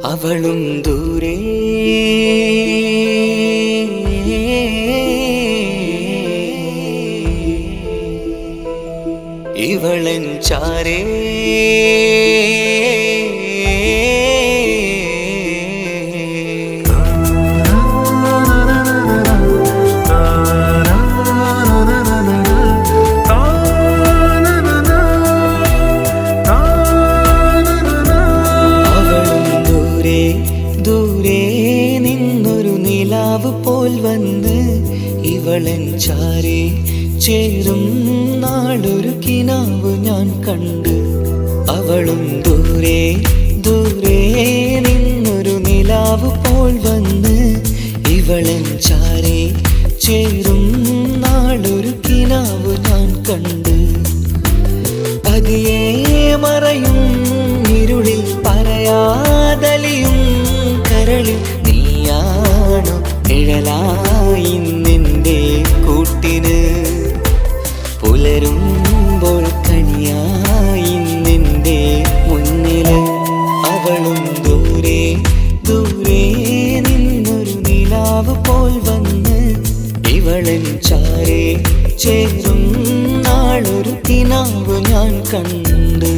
അവളും ദൂരെ ഇവളൻ ചാരേ ദൂരെ നിന്നൊരു നിലാവ് പോൽ വന്ന് ഇവളൻ ചാരേ ചേരും നാളൊരു കിനാവ് ഞാൻ കണ്ട്. അവളും ദൂരെ ദൂരെ നിന്നൊരു നിലാവ് പോൽ വന്ന് ഇവളൻ ചാരേ ചേരും നാളൊരു കിനാവ് ഞാൻ കണ്ട്. പതിയെ മറയും ഇരുളിൽ പറയാതലിയും കരളിൽ നീയാണു നിഴലായി നിന്റെ കൂട്ടിന്. പുലരുമ്പോൾ കണിയായി നിന്റെ മുന്നില്. അവളും ദൂരെ ദൂരെ നിന്നൊരു നിലാവ് പോൽ വന്ന് ഇവളൻ ചാരേ ചേരും നാളൊരു കിനാവ് ഞാൻ കണ്ട്.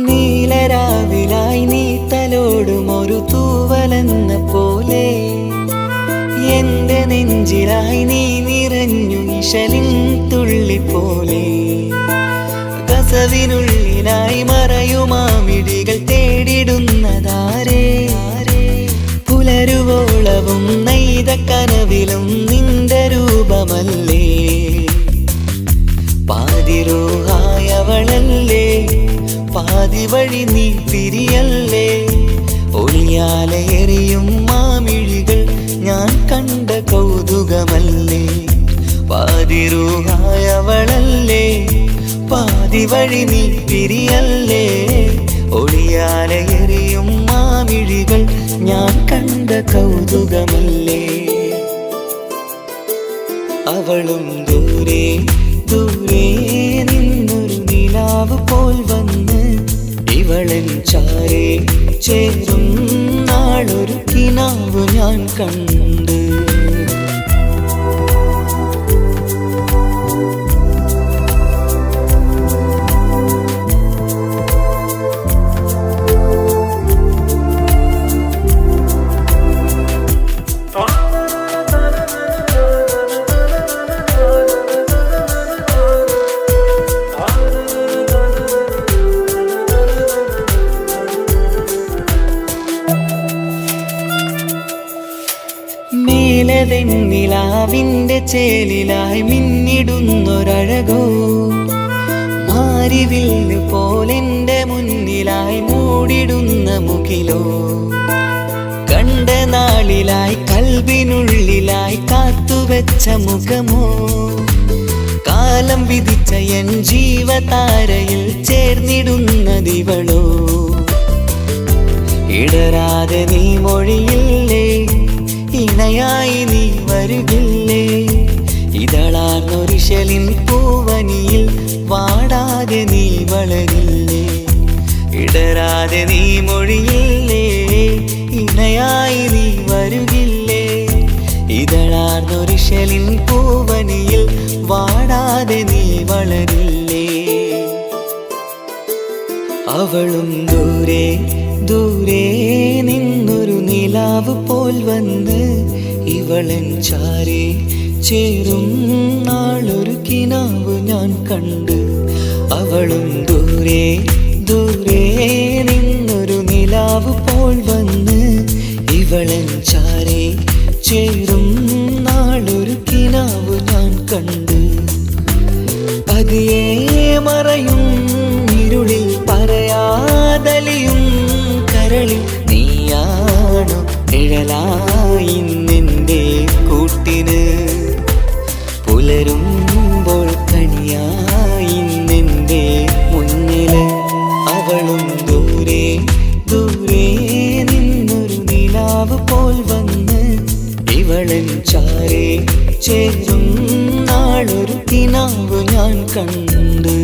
നീലരാവിലായി നീ തലോടും ഒരു തൂവലെന്ന പോലെ എന്റെ നെഞ്ചിലായി നീ നിറഞ്ഞു നിഴലിൻ തുള്ളി പോലെ. കസവിനുള്ളിലായി മറയുമാമിഴികൾ തേടിടുന്നതാരേ. പുലരുവോളവും നെയ്ത കനവിലും നിന്റെ രൂപമല്ലേ. പാതിരൂഹായവളല്ലേ, പാതി വഴി നീ തിരിയല്ലേ. ഒളിയാലെറിയും മാമിഴികൾ ഞാൻ കണ്ട കൗതുകമല്ലേ. പാതിരൂഹായവളല്ലേ, പാതി വഴി നീ തിരിയല്ലേ. ഒളിയാലെറിയും മാമിഴികൾ ഞാൻ കണ്ട കൗതുകമല്ലേ. അവളും ദൂരെ ദൂരെ നിന്നൊരു നിലാവ് പോൽ വന്ന് ഇവളൻ ചാരേ ചേരും നാളൊരു കിനാവ് ഞാൻ കണ്ട്. നിലാവിന്റെ ചേലിലായി മിന്നിടുന്നൊരഴകോ, മാരിവില്ല് പോലെന്റെ മുന്നിലായി മൂടിടുന്ന മുകിലോ. കണ്ട നാളിലായി കൽബിനുള്ളിലായി കാത്തുവെച്ച മുഖമോ. കാലം വിധിച്ച എൻ ജീവതാരയിൽ ചേർന്നിടുന്നതിവളോ. ഇടരാതെ നീ മൊഴിയില്ലേ, ഇണയായി നീ വരുകില്ലേ. ഇതളാർന്നൊരിശലിൻ പൂവനിയിൽ വാടാതെ നീ വളരില്ലേ. ഇടരാതെ നീ മൊഴിയില്ലേ, ഇണയായി നീ വരുകില്ലേ. ഇതളാർന്നൊരിശലിൻ പൂവനിയിൽ വാടാതെ നീ വളരില്ലേ. അവളും ദൂരെ ദൂരെ നിന്നൊരു നിലാവ് പോൽ വന്ന് ഇവളൻ ചാരേ ചേരും നാളൊരു കിനാവ് ഞാൻ കണ്ട്. അവളും ദൂരെ ദൂരെ നിന്നൊരു നിലാവ് പോൽ വന്ന് ഇവളൻ ചാരേ ചേരും നാളൊരു കിനാവ് ഞാൻ കണ്ട്. പതിയെ മറയും ഇരുളിൽ പറയാതലിയും കരളിൽ നീയാണു നിഴലായി നിന്റെ കൂട്ടിന് പുലരുമ്പോൾ കണിയായി നിന്റെ മുന്നില് അവളും ദൂരെ ദൂരെ നിന്നൊരു നിലാവ് പോൽ വന്ന് ഇവളൻ ചാരേ ചേരും നാളൊരു കിനാവ് ഞാൻ കണ്ട്.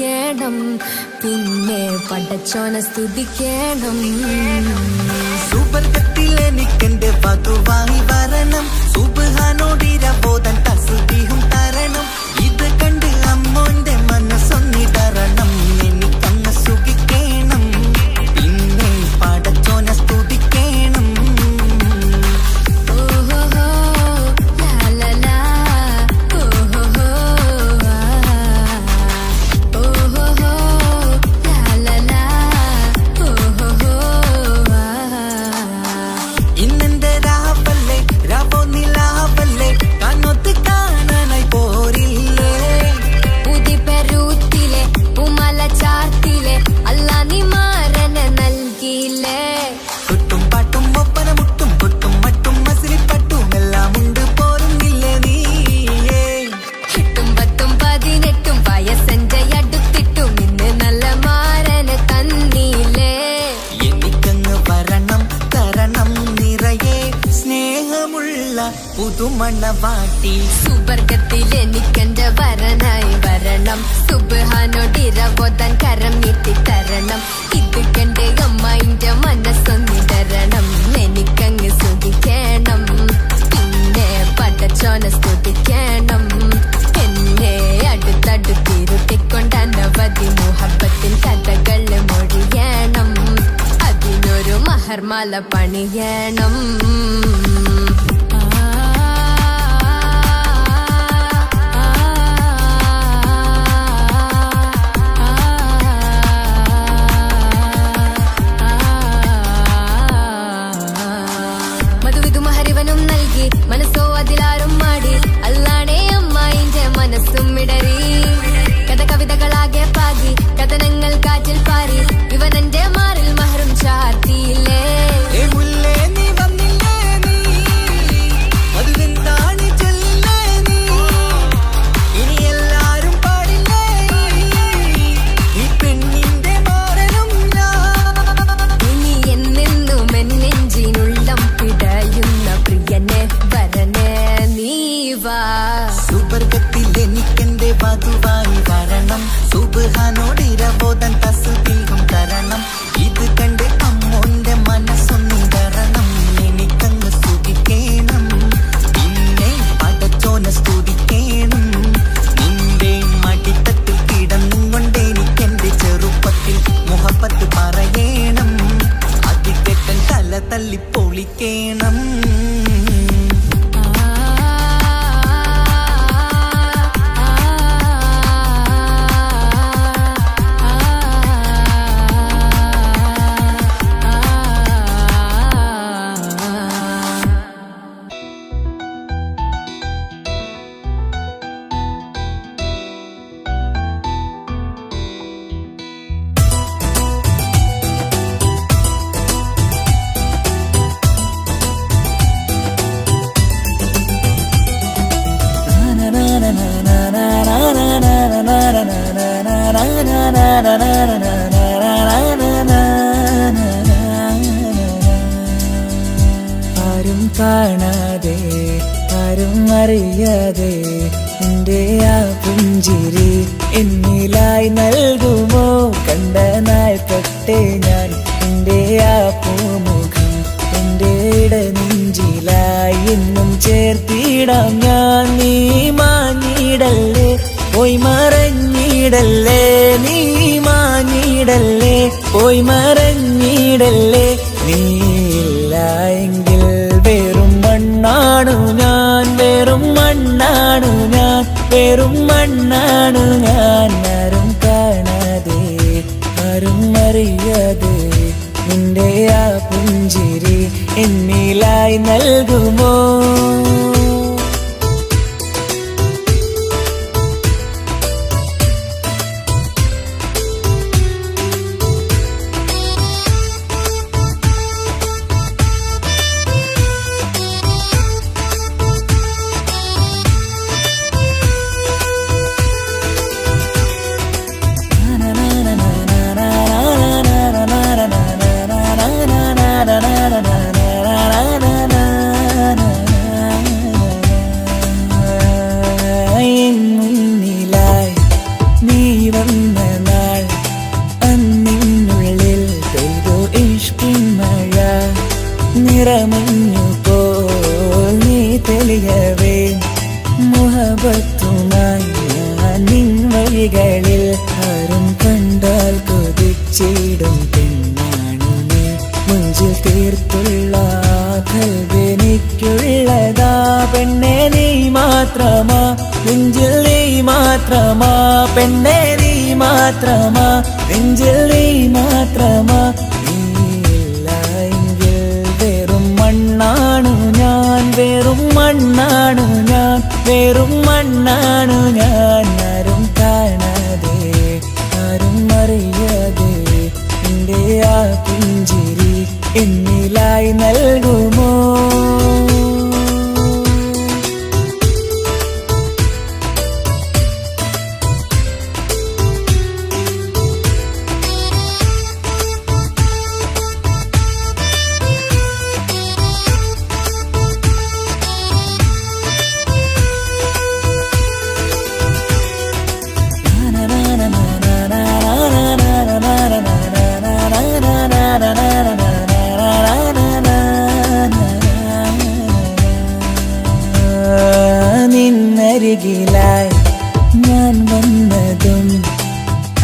സ്നേഹിക്കണം, പിന്നെ പടച്ചോനെ സ്തുതിക്കണം. സുബർഗത്തിൽ എനിക്കെന്റെ വധുവായി വരണം, സുബ്ഹാനോടിരബോധൻ തസ്ബീഹും തരണം. ഇത് കണ്ട് അമ്മോന്റെ മനസ്സൊന്നിടറണം, എനിക്കങ്ങ് സുഖിക്കണം, പിന്നെ പടച്ചോനെ സ്തുതിക്കണം. ഓഹോ ലാ ലാ ഓഹോ ഓഹോ ലാ ഓഹോ. ഇന്നെന്റെ രാവല്ലേ രാവോ നിലാവല്ലേ, കണ്ണൊത്ത് കാണാനായി പോരില്ലേ. പുതിപ്പെരൂത്തിലെ ഉമല ചാർത്തിലെ അല്ലാ നീ മാരനെ നൽകിയില്ലേ. കുട്ടും പാട്ടും ഒപ്പന മുട്ടും കൊട്ടും മട്ടും മസിലിപ്പട്ടും എല്ലാം ഉണ്ട് പോരുന്നില്ലേ നീയേ. 8ഉം 10ഉം 18ഉം വയസ്സെന്റെ അടുത്തിട്ടും ഇന്ന് നല്ല മാരനെ തന്നീലേ. എനിക്കങ്ങ് വരണം തരണം നിറയെ സ്നേഹമുള്ള പുതുമണവാട്ടി. സുബർഗത്തിൽ എനിക്കെന്റെ വരനായി വരണം, സുബ്ഹാനോടിരബോധൻ കരം നീട്ടി തരണം. ഇത് കണ്ട് അമ്മയിന്റെ മനസ്സൊന്നിടരണം, എനിക്കങ്ങ് സുഖിക്കണം, പിന്നെ പടച്ചോനെ സ്തുതിക്കണം. എന്നെ അടുത്തടുത്തിരുത്തിക്കൊണ്ട് അനവധി മുഹബത്തിൻ കഥകൾ മൊഴിയണം, അതിനൊരു മഹർമാല പണിയണം. മധുവിധുമഹരിവനും നൽകി മനസ്സോ അതിലാരും മാടി, അല്ലാണേ അമ്മായിന്റെ മനസ്സും ഇടറി. കഥ കവിതകളാകെ പാകി കഥനങ്ങൾ കാറ്റിൽ പാറി, ഇവനെന്റെ മാറിൽ മഹറും ചാർത്തിയില്ലേ. ഏ മുല്ലേ നീ വന്നില്ലേ നീ, മധുവെന്താണ് ചൊല്ലേ നീ, ഇനി എല്ലാരും പാടില്ലേ ഈ പെണ്ണിന്റെ മാറനും ഞാൻ. ഇനി എന്നെന്നും എന്നെഞ്ചിനുള്ളം പിടയുന്ന പ്രിയനെ വരനെ നീ വാ. സുബർഗത്തിൽ എനിക്കെന്റെ വധുവായി വരണം, സുബ്ഹാനോടിരബോധൻ തസ്ബീഹും തരണം. ഇത് കണ്ട് അമ്മോന്റെ മനസ്സൊന്നിടറണം, എനിക്കങ്ങ് സുഖിക്കണം, പിന്നെ പടച്ചോനെ സ്തുതിക്കണം. നിന്റെ മടിത്തട്ടിൽ കിടന്നും കൊണ്ട് എനിക്കെന്റെ ചെറുപ്പത്തിൽ മുഹബത്ത് പറയണം, അതിക്കെട്ടൻ തല തല്ലി പൊളിക്കണം. ആരും കാണാതെ ആരും അറിയാതെ എന്റെ ആ പുഞ്ചിരി എന്നിലായി നൽകുമോ. കണ്ട നാൾപ്പെട്ടേ ഞാൻ എന്റെ ആ പൂമുഖം എന്റെ ഇടനെഞ്ചിലായി എന്നും ചേർത്തിടാം ഞാൻ. നീ മാഞ്ഞിടല്ലേ പോയി മറഞ്ഞിടല്ലേ, നീ മാഞ്ഞിടല്ലേ പോയി മറഞ്ഞിടല്ലേ. നീ ഇല്ല എങ്കിൽ വെറും മണ്ണാണു ഞാൻ, വെറും മണ്ണാണു ഞാൻ, വെറും മണ്ണാണു ഞാൻ. ആരും കാണാതെ ആരും അറിയാതെ നിന്റെ ആ പുഞ്ചിരി എന്നിലായി നൽകുമോ. മുന്നിലായി നീ വന്ന നിറമഞ്ഞു പോൽ നീ തെളിയവേ മുഹബത്തുമായി ഞാൻ നിൻ വഴികളിൽ ആരും കണ്ടാൽ കൊതിച്ചിടും പെണ്ണാണു നീ മുഞ്ചിൽ തീർത്തുള്ള കൽവെനിക്കുള്ളതാ പെണ്ണെ നീ മാത്രമാ നെഞ്ചിൽ നീ മാത്രമാ പെണ്ണെ നീ മാത്രമാ നെഞ്ചിൽ നീ മാത്രമാ നീയില്ല എങ്കിൽ വെറും മണ്ണാണു ഞാൻ വെറും മണ്ണാണു ഞാൻ വെറും മണ്ണാണു ഞാൻ ആരും കാണാതെ ആരും അറിയാതെ എൻ്റെ ആ പുഞ്ചിരി എന്നിലായി നൽകുമോ നിന്നരികിലായി ഞാൻ വന്നതും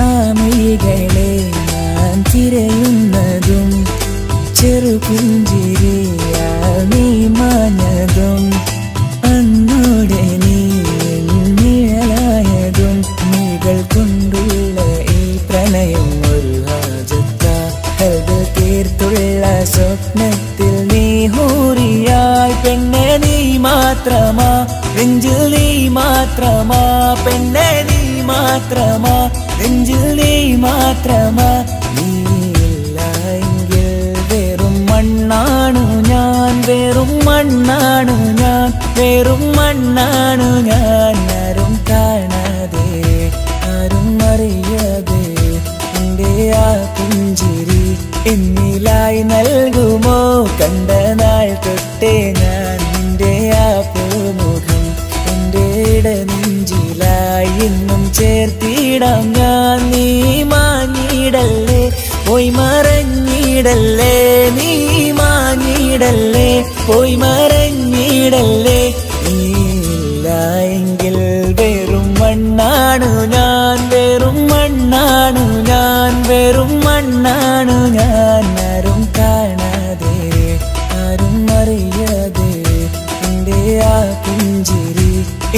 ആ മിഴികളെ ഞാൻ തിരയുന്നതും ചെറുപുഞ്ചിരിയാൽ നീ മാഞ്ഞതും അന്നോടെ നീ നിഴലായതും നീകൾ കൊണ്ടുള്ള ഈ പ്രണയം ഒരു ഹാജത്ത കൽബിൽ തീർത്തുള്ള സ്വപ്നത്തിൽ നീ ഹൂറിയായി പെണ്ണെ നീ മാത്രമാ നെഞ്ചിൽ നീ മാത്രമാ പെണ്ണെ നീ മാത്രമാ നെഞ്ചിൽ നീ മാത്രമാ നീയില്ല എങ്കിൽ വെറും മണ്ണാണു ഞാൻ വെറും മണ്ണാണു ഞാൻ വെറും മണ്ണാണു ഞാൻ ആരും കാണാതെ ആരും അറിയാതെ എൻ്റെ ആ പുഞ്ചിരി എന്നിലായി നൽകുമോ കണ്ട നാൾ തൊട്ടേ ഞാൻ നിന്റെ ആ പൂമുഖം എൻ്റെ ഇടനെഞ്ചിലായി എന്നും ചേർത്തിടാം ഞാൻ നീ മാഞ്ഞിടല്ലേ പോയി മറഞ്ഞിടല്ലേ നീ മാഞ്ഞിടല്ലേ പോയി മറഞ്ഞിടല്ലേ നീയില്ല എങ്കിൽ വെറും മണ്ണാണു ഞാൻ വെറും മണ്ണാണു ഞാൻ വെറും മണ്ണാണു ഞാൻ ആരും കാണാതെ ആരും അറിയാതെ എൻ്റെ ആ പുഞ്ചിരി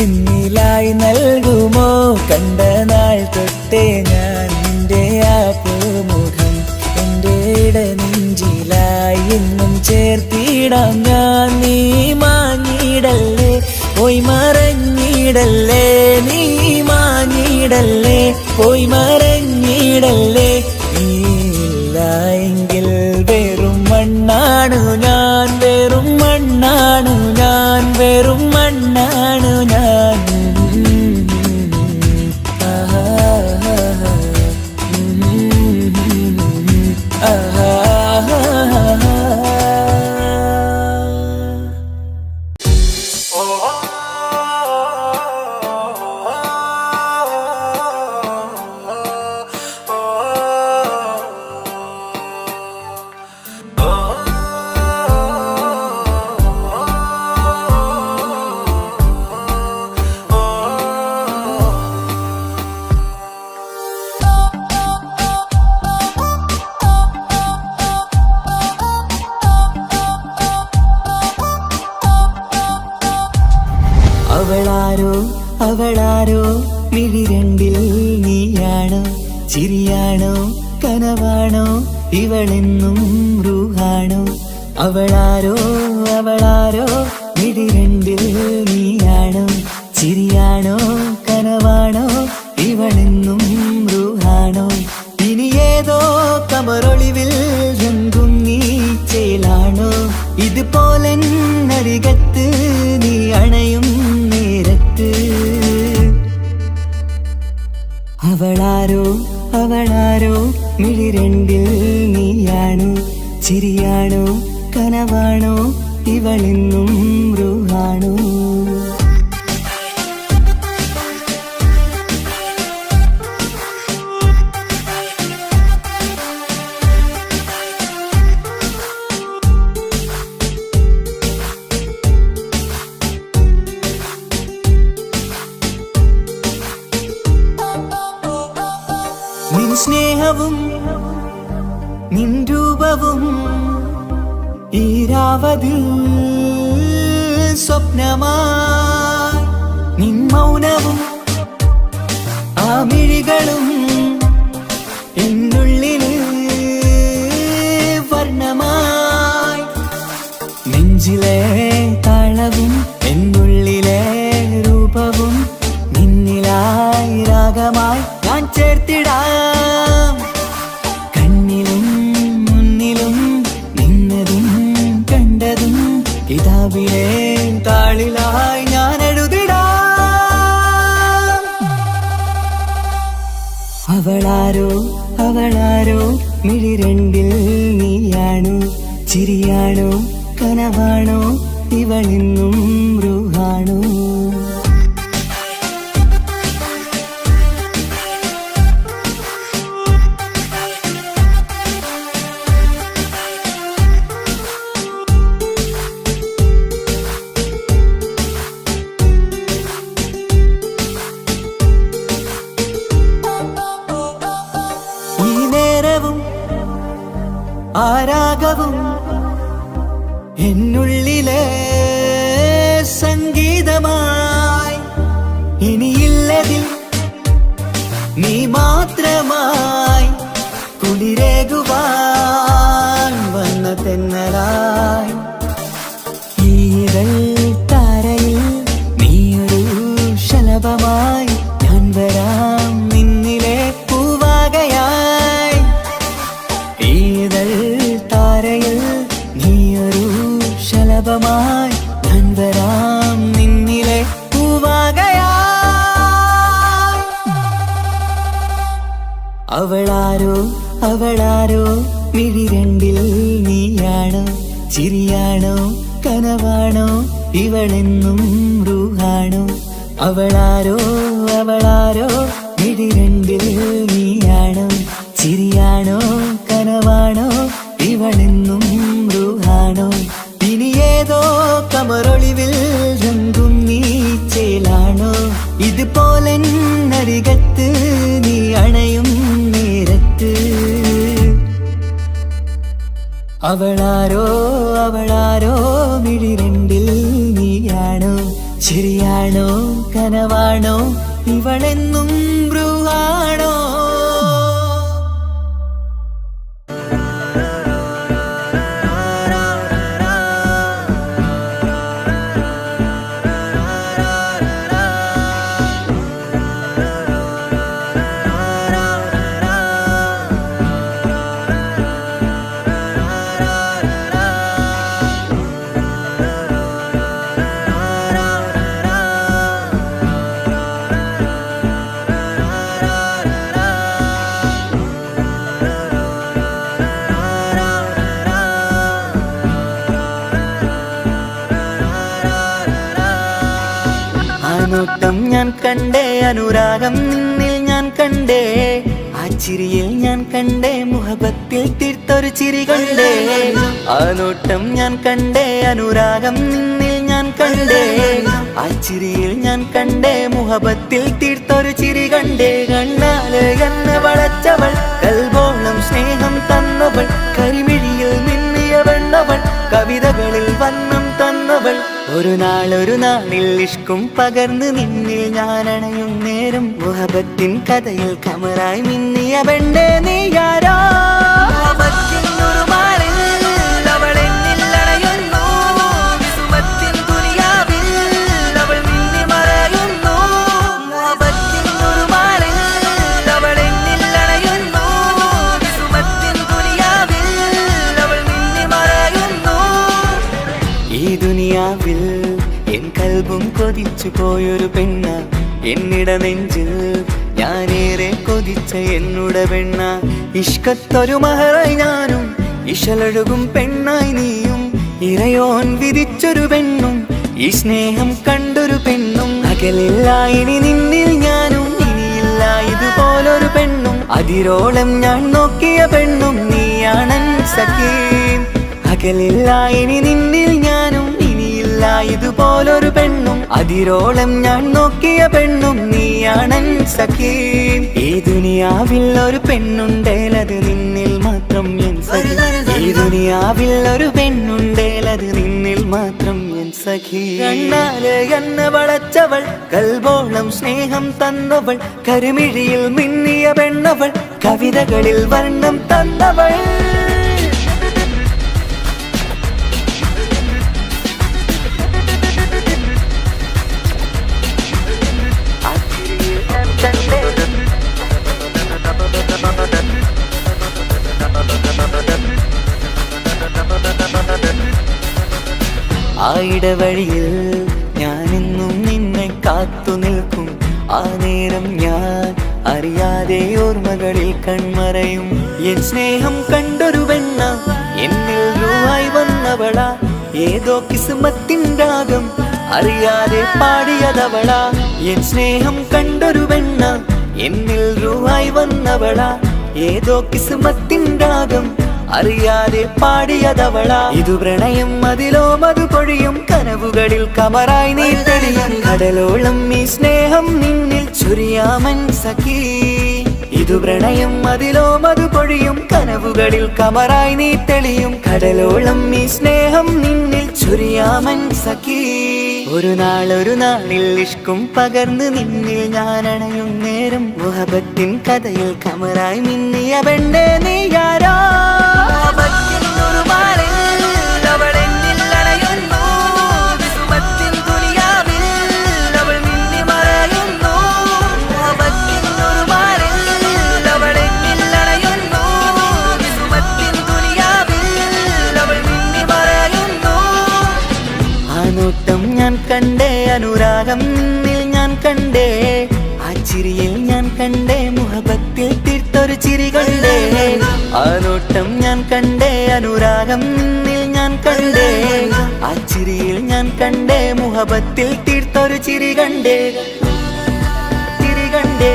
എന്നിലായി നൽകുമോ കണ്ട നാൾ തൊട്ടേ ഞാൻ നിന്റെ ആ പൂമുഖം എൻ്റെ ഇടനെഞ്ചിലായി എന്നും ചേർത്തിടാം ഞാൻ നീ മാഞ്ഞിടല്ലേ പോയി മറഞ്ഞിടല്ലേ നീ മാഞ്ഞിടല്ലേ പോയി മറഞ്ഞിടല്ലേ നീയില്ല എങ്കിൽ വെറും മണ്ണാണു ഞാൻ വെറും മണ്ണാണു ഞാൻ വെറും മണ്ണാണു ഞാൻ അവളാരോ മിഴിരണ്ടിൽ നീയാണോ ചിരിയാണോ കനവാണോ ഇവളെന്നും റൂഹാണോ അവളാരോ മിഴിരണ്ടിൽ നീയാണോ ചിരിയാണോ കനവാണോ ഇവളെന്നും റൂഹാണോ ഇനി ഏതോ കമറൊളിവിൽ രംഗുങ്ങി ചേലാണോ ഇതുപോലെ നരികത്ത് നീ അണയും നേരത്ത് അവളാരോ മിഴിരണ്ടിൽ നീയാണോ ചിരിയാണോ കനവാണോ ഇവളെന്നും റൂഹാണോ സ്നേഹവും നിൻ രൂപവും ഈരാവതിൽ സ്വപ്നമായി നിൻ മൗനവും ആ മിഴികളും എന്നുള്ളിൽ വർണ്ണമായി നെഞ്ചിലെ താളവും എന്നുള്ളിലെ രൂപവും നിന്നിലായി രാഗമായി ഞാൻ ചേർത്തിടാം കണ്ണിലും മുന്നിലും നിന്നതും കണ്ടതും കിതാബിലെ താളിലായി ഞാൻ എഴുതിടാം അവളാരോ അവളാരോ മിഴിരണ്ടിൽ നീയാണോ ചിരിയാണോ കനവാണോ ഇവളിന്നും റൂഹാണോ ആരാഗവും എന്നുള്ളിലെ സംഗീതമായി ഇനിയില്ലതിൽ നീ മാത്രമായി കുളിരേകുവാൻ വന്ന തെന്നലായി ഈതൾ താരയിൽ നീയൊരു ശലഭമായി ഞാൻ വരാം നിന്നിലെ പൂവാകയായി ഈതൾ താരയിൽ നീയൊരു ശലഭമായി ഞാൻ വരാം നിന്നിലെ പൂവാകയായി അവളാരോ അവളാരോ മിഴിരണ്ടിൽ നീയാണോ ചിരിയാണോ കനവാണോ ഇവളെന്നും റൂഹാണോ അവളാരോ അവളാരോ മിഴിരണ്ടിൽ നീയാണോ ചിരിയാണോ കനവാണോ ഇവളെന്നും റൂഹാണോ ഇനി ഏതോ കമറൊളിവിൽ രംഗും നീ ചേലാണോ ഇതുപോലെ നരികത്ത് നീ അണയും നേരത്ത് അവളാരോ അവളാരോ മിഴിരണ്ടിൽ നീയാണോ ശരിയാണോ കനവാണോ ഇവളെന്നും റൂഹാണോ നോട്ടം ഞാൻ കണ്ടേ അനുരാഗം നിന്നിൽ ഞാൻ കണ്ടേ ആ ചിരിയിൽ ഞാൻ കണ്ടേ മുഹബത്തിൽ തീർത്തൊരു ചിരി കണ്ടേ ആ നോട്ടം ഞാൻ കണ്ടേ അനുരാഗം നിന്നിൽ ഞാൻ കണ്ടേ ആ ചിരിയിൽ ഞാൻ കണ്ടേ മുഹബത്തിൽ തീർത്തൊരു ചിരി കണ്ടേ കണ്ണാല് എന്നെ വളച്ചവൾ കൽബോളം സ്നേഹം തന്നവൾ കരിമിഴിയിൽ മിന്നിയ വെണ്ണവൾ കവിതകളിൽ വന്നം തന്നവൾ ഒരു നാളിൽ ഇഷ്കും പകർന്ന് നിന്നിൽ ഞാൻ അണയും നേരം മുഹബത്തിൻ കഥയിൽ കമറായി മിന്നിയ പെണ്ണേ നീയാരോ എൻ കൽബും കൊതിച്ചു പോയൊരു പെണ്ണ എന്നിട നെഞ്ചിൽ ഞാനേറെ കൊതിച്ച എന്നുട പെണ്ണ ഇഷ്കത്തൊരു മഹറായി ഞാനും ഇശലൊഴുകും പെണ്ണായി നീയും ഇറയോൻ വിധിച്ചൊരു പെണ്ണും ഈ സ്നേഹം കണ്ടൊരു പെണ്ണും അകലില്ല ഇനി നിന്നിൽ ഞാനും ഇനിയില്ല ഇതുപോലൊരു പെണ്ണും അതിരോളം ഞാൻ നോക്കിയ പെണ്ണും നീയാണൻ സഖീം അകലില്ല ഇനി നിന്നിൽ ഞാനും ഇനിയില്ല ഇതുപോലൊരു പെണ്ണും അതിരോളം ഞാൻ നോക്കിയ പെണ്ണും നീയാണൻ സഖീം ഈ ദുനിയ ദുനിയാവിൽ ഒരു പെണ്ണുണ്ടേലത് നിന്നിൽ മാത്രം എൻ സഖി. ഈ ദുനിയാവിൽ ഒരു പെണ്ണുണ്ടേലത് നിന്നിൽ മാത്രം എൻ സഖി. കണ്ണാലെ എന്നെ വളച്ചവൾ, കൽബോളം സ്നേഹം തന്നവൾ, കരുമിഴിയിൽ മിന്നിയ പെണ്ണവൾ, കവിതകളിൽ വർണ്ണം തന്നവൾ. ആ ഇടവഴിയിൽ ഞാനെന്നും നിന്നെ കാത്തു നിൽക്കും. ആ നേരം ഞാൻ അറിയാതെ ഓർമ്മകളിൽ കൺമറയും. എൻ സ്നേഹം കണ്ടൊരു പെണ്ണ എന്നിൽ രൂപായി വന്നവളാ, ഏതോ കിസ്മത്തിൻ രാഗം അറിയാതെ പാടിയതവളാ. എൻ സ്നേഹം കണ്ടൊരു പെണ്ണ എന്നിൽ രൂപായി വന്നവളാ, ഏതോ കിസ്മത്തിൻ രാഗം അറിയാതെ പാടിയതവളാ. ഇതു പ്രണയം അതിലോ മധു പൊഴിയും, കനവുകളിൽ കമറായി നീ തെളിയും. കടലോളം ഈ സ്നേഹം നിന്നിൽ ചൊരിയാമൻ സഖി. ഇതു പ്രണയം അതിലോ മധു പൊഴിയും, കനവുകളിൽ കമറായി നീ തെളിയും. കടലോളം ഈ സ്നേഹം നിന്നിൽ ചൊരിയാമൻ സഖി. ഒരു നാളിൽ ഇഷ്കും പകർന്ന് നിന്നിൽ ഞാൻ അണയും നേരം, മുഹബത്തിൻ കഥയിൽ കമറായി മിന്നിയ പെണ്ണേ നീയാരോ. ഞാൻ കണ്ടേ അനുരാഗം നിന്നിൽ ഞാൻ കണ്ടേ, ആ ചിരിയിൽ ഞാൻ കണ്ടേ മുഹബത്തിൽ തീർത്തൊരു ചിരി കണ്ടേ. ആ നോട്ടം ഞാൻ കണ്ടേ അനുരാഗം നിന്നിൽ ഞാൻ കണ്ടേ, ആ ചിരിയിൽ ഞാൻ കണ്ടേ മുഹബത്തിൽ തീർത്തൊരു ചിരി കണ്ടേ. ചിരി കണ്ടേ.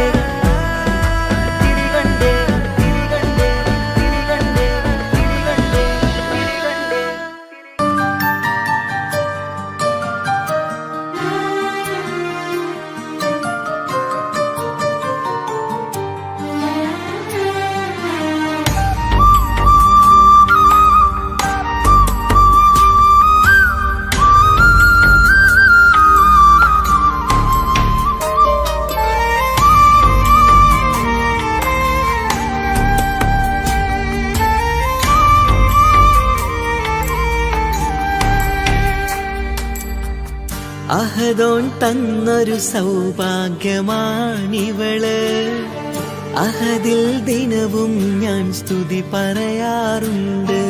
അഹദോൻ തന്നൊരു സൗഭാഗ്യമാണിവള്, അഹദിൽ ദിനവും ഞാൻ സ്തുതി പറയാറുണ്ട്.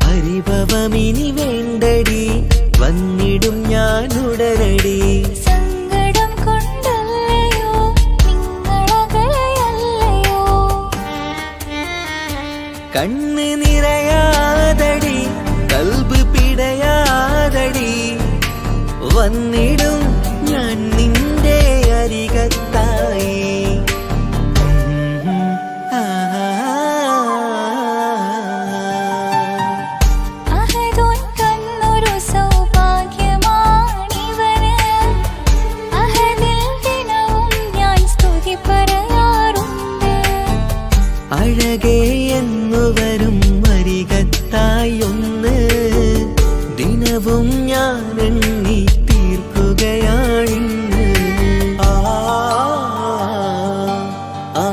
പരിഭവമിനി വേണ്ടടി, വന്നിടും ഞാൻ ഉടനടി. കണ്ണ് നിറയാതടി, കൽബ് പിടയാതടി, വന്നിടും ഞാൻ നിന്റെ അരികത്തായി. അഴകേ എന്നു വരും അരികത്തായി ഒന്ന്, ദിനവും ഞാൻ എണ്ണി തീർക്കുകയാണിന്ന്. ആ ആ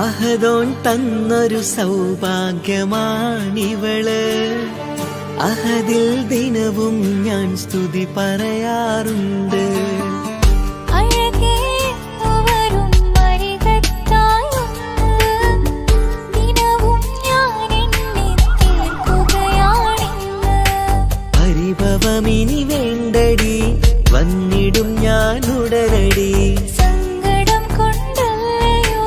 അഹദോൻ തന്നൊരു സൗഭാഗ്യമാണിവള്. അഹദിൽ ദിനവും ഞാൻ സ്തുതി പറയാറുണ്ട്. പരിഭവമിനി വേണ്ടടി, വന്നിടും ഞാൻ ഉടനടി. സങ്കടം കൊണ്ടല്ലയോ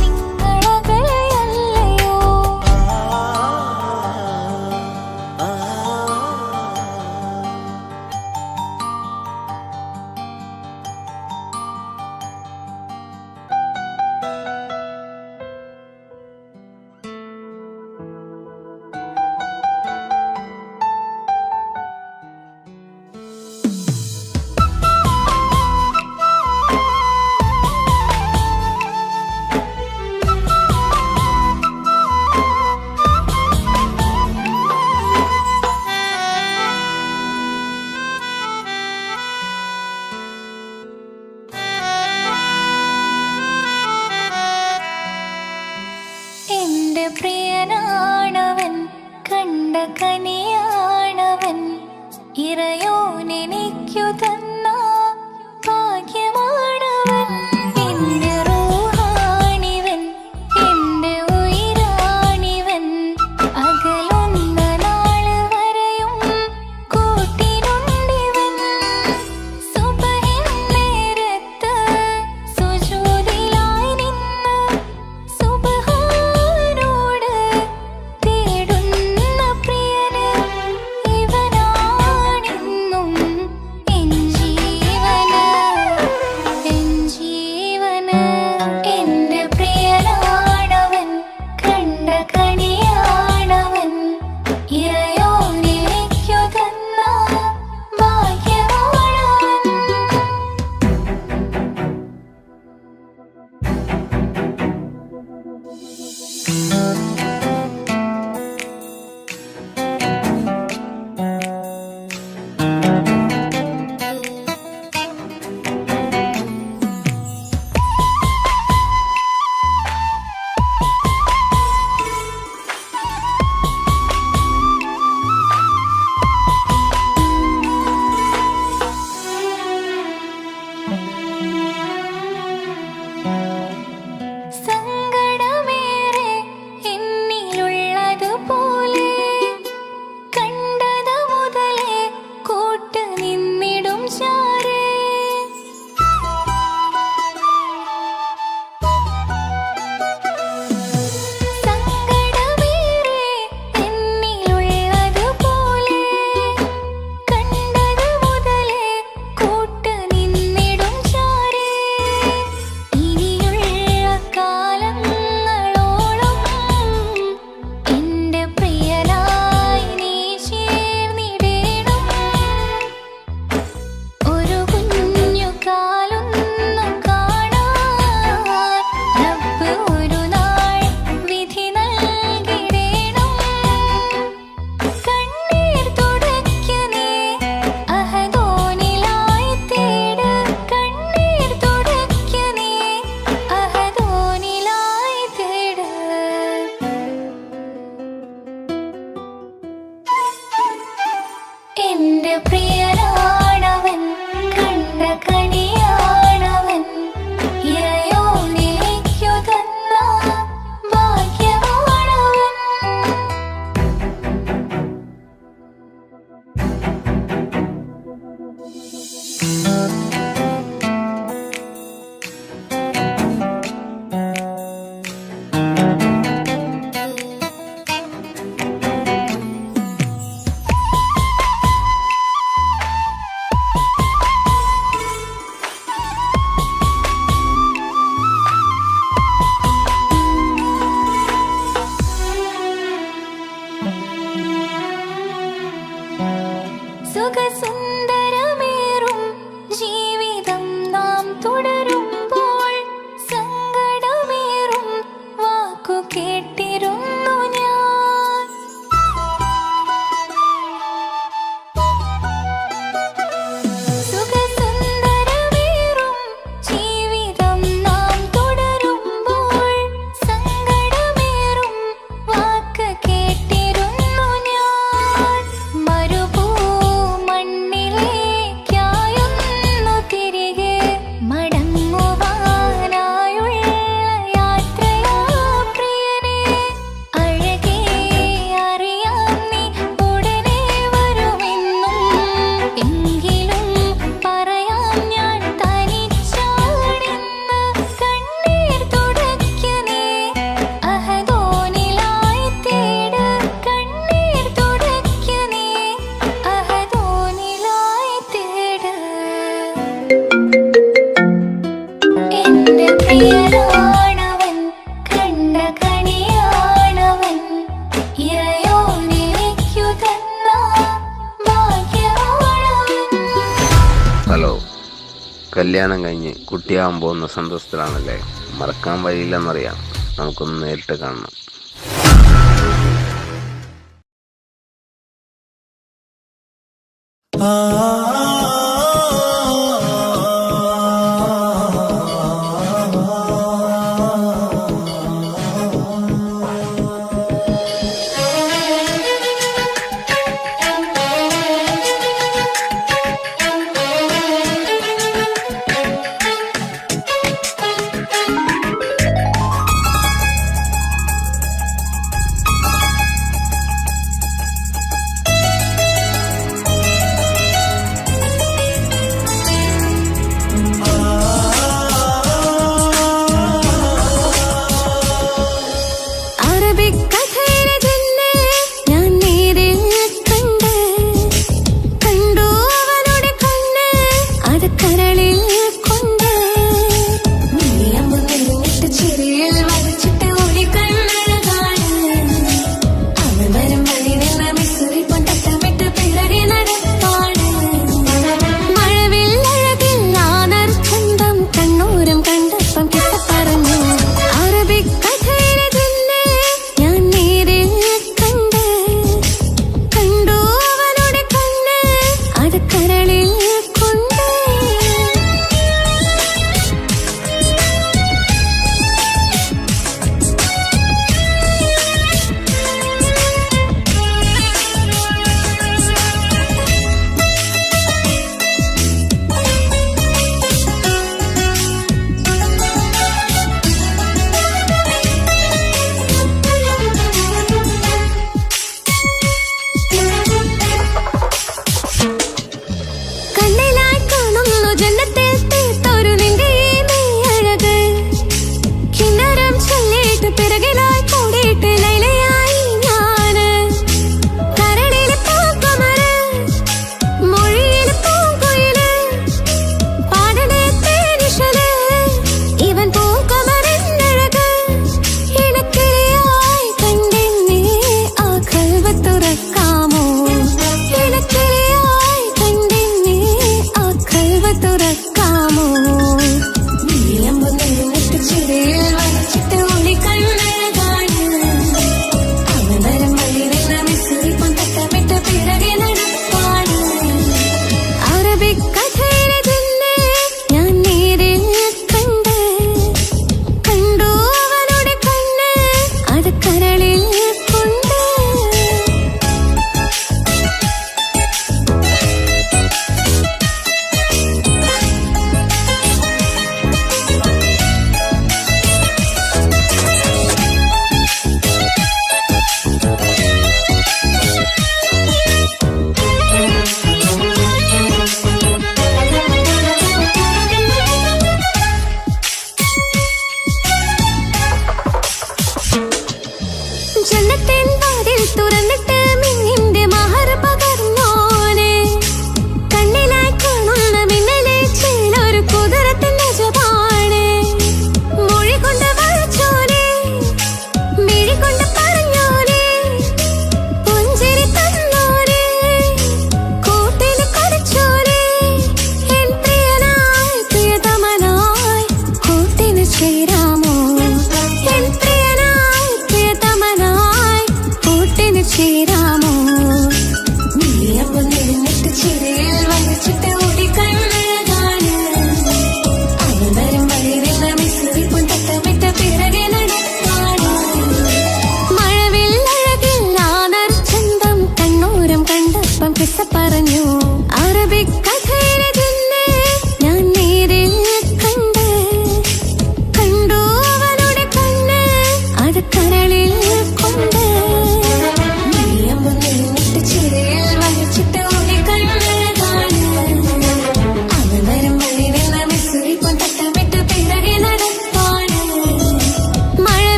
നിങ്ങളകലെയല്ലയോ. എന്റെ പ്രിയനാണവൻ, കണ്ട കനിയാണവൻ, ഇറയോനെനിക്കു തന്ന ഭാഗ്യമാണവൻ. എന്റെ റൂഹാണിവൻ, എന്റെ ഉയിരാണിവൻ, അകലുന്ന നാള് വരെയും കൂട്ടിനുണ്ടിവൻ. സുബഹിൻ നേരത്ത് സുജൂദിലായി നിന്ന് സുബ്ഹാനോട് തേടുന്ന പ്രിയന് ഇവനാണെന്നും എൻ കല്യാണം കഴിഞ്ഞ് കുട്ടിയാവാൻ പോകുന്ന സന്തോഷത്തിലാണല്ലേ? മറക്കാൻ വഴിയില്ലെന്നറിയാം. നമുക്കൊന്ന് നേരിട്ട് കാണണം.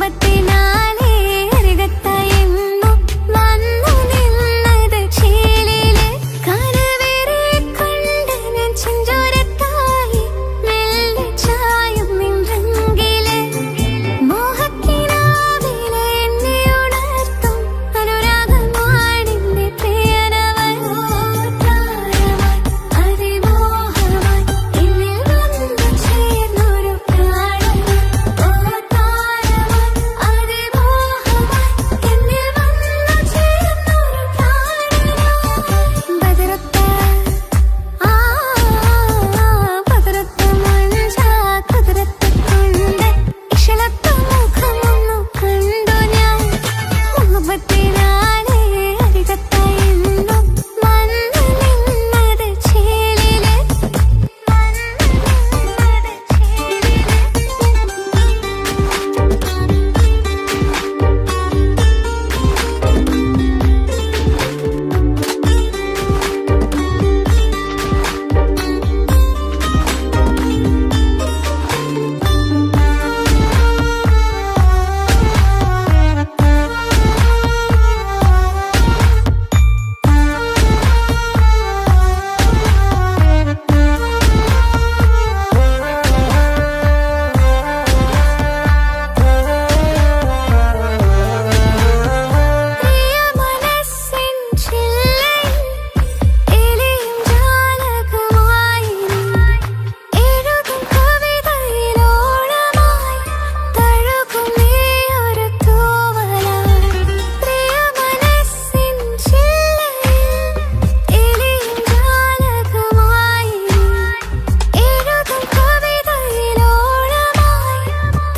മുഹബത്തിനാലേ അരികത്തായെന്നു വന്നു നിന്നത് ചേലിലെ കനവേറെ കൊണ്ട് ഞാൻ ചെഞ്ചോരത്തായി മെല്ലെ ചായും നിൻറങ്കിലെ മോഹക്കിനാവിലെ എന്നെ ഉണർത്തും അനുരാഗമാണിന്റെ പ്രിയനവൻ താരമായി അതിമോഹമായി എന്നിൽ വന്നു ചേർന്നൊരു പ്രാണൻ താരമായി അതിമോഹമായി എന്നിൽ വന്നു ചേർന്നൊരു പ്രാണനായി ബദറത്ത ബദറത്ത മഞ്ചാ കുതിരത്ത കൊണ്ട് ഇശലത്ത മുഖമൊന്നു കണ്ടു ഞാൻ മുഹബത്തിനാലേ അരികത്തായെന്നു വന്നു നിന്നത് ചേലിലെ പ്രിയ മനസ്സിൻ ചില്ലയിൽ എലിയും ജാലകമായി എഴുതും കവിതയിലോളമായി തഴുകും നീയൊരു തൂവലായി പ്രിയ മനസ്സിൻ ചില്ലയിൽ എലിയും ജാലകമായി എഴുതും കവിതയിലോളമായി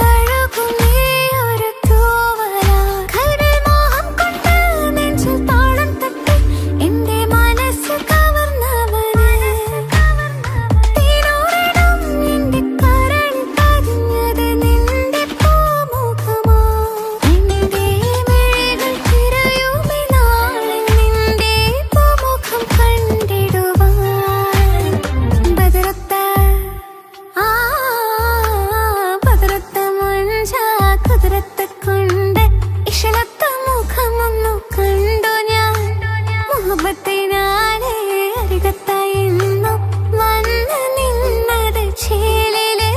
തഴുകും നീയൊരു തൂവലായി കൽവിൽ മോഹം കൊണ്ട് നെഞ്ചിൽ താളം തട്ടി എന്റെ മനസ്സ് കവർന്നവന് തീനൂറിടും എന്റെ കരളിൽ പതിഞ്ഞത് നിന്റെ പൂമുഖമോ എന്റെ മിഴികൾ തിരയുമി നാളിൽ നിന്റെ പൂമുഖം കണ്ടിടുവാൻ ബദറത്ത ബദറത്ത മഞ്ചാ കുതിരത്ത കൊണ്ട് ഇശലത്ത മുഖമൊന്നു കണ്ടു ഞാൻ മുഹബത്തിനാലേ അരികത്തായെന്നു വന്നു നിന്നത് ചേലിലെ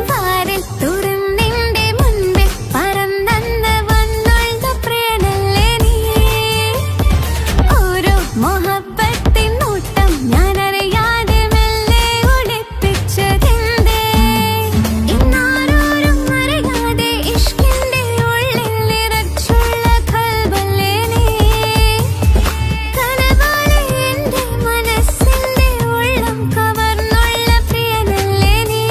വാരിൽ തുറന്നിന്റെ മുൻപിൽ പറന്നന്ന് വന്നുള്ള പ്രിയനല്ലേ നീ ഓരോ മോഹബത്തിൻ നോട്ടം ഞാനറിയാതെ മെല്ലെ ഒളിപ്പിച്ചതെന്തേ ഇന്നാരോരും അറിയാതെ ഇഷ്കിന്റെ ഉള്ളിൽ നിറച്ചുള്ള കൽബല്ലേ നീ കനവാലെ എന്റെ മനസ്സിന്റെ ഉള്ളം കവർന്നുള്ള പ്രിയനല്ലേ നീ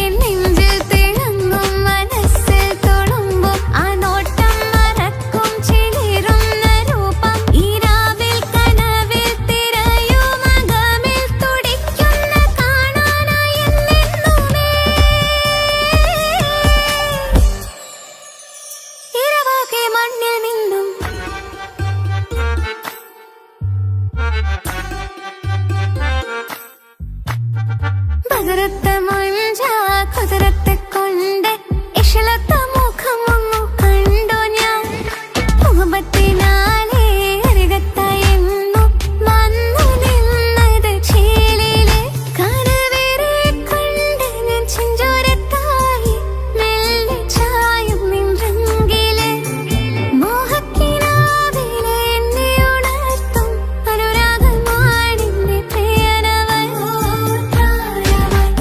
എൻ നെഞ്ചിൽ തിളങ്ങും മനസ്സിൽ തൊടുമ്പും ആ നോട്ടം മറക്കും ചിലിരുന്ന രൂപം ഈ രാവിൽ കനവിൽ തിരയും അകമിൽ തുടിക്കുന്ന കാണാനായി എന്നെന്നുമേ ഇരവാകെ മണ്ണിൽ നിന്നും ബദറത്ത മഞ്ചാ കുതിരത്തെ കൊണ്ട് ഇശലത്ത മുഖമൊന്നു കണ്ടു ഞാൻ മുഹബത്തിനാലേ അരികത്തായെന്നു വന്നു നിന്നത് ചേലിലെ കനവേറെ കൊണ്ട് ഞാൻ ചെഞ്ചോരത്തായി മെല്ലെ ചായും നിൻറങ്കിലെ മോഹക്കിനാവിലെ എന്നെ ഉണർത്തും അനുരാഗമാണിന്റെ പ്രിയനവൻ താരമായി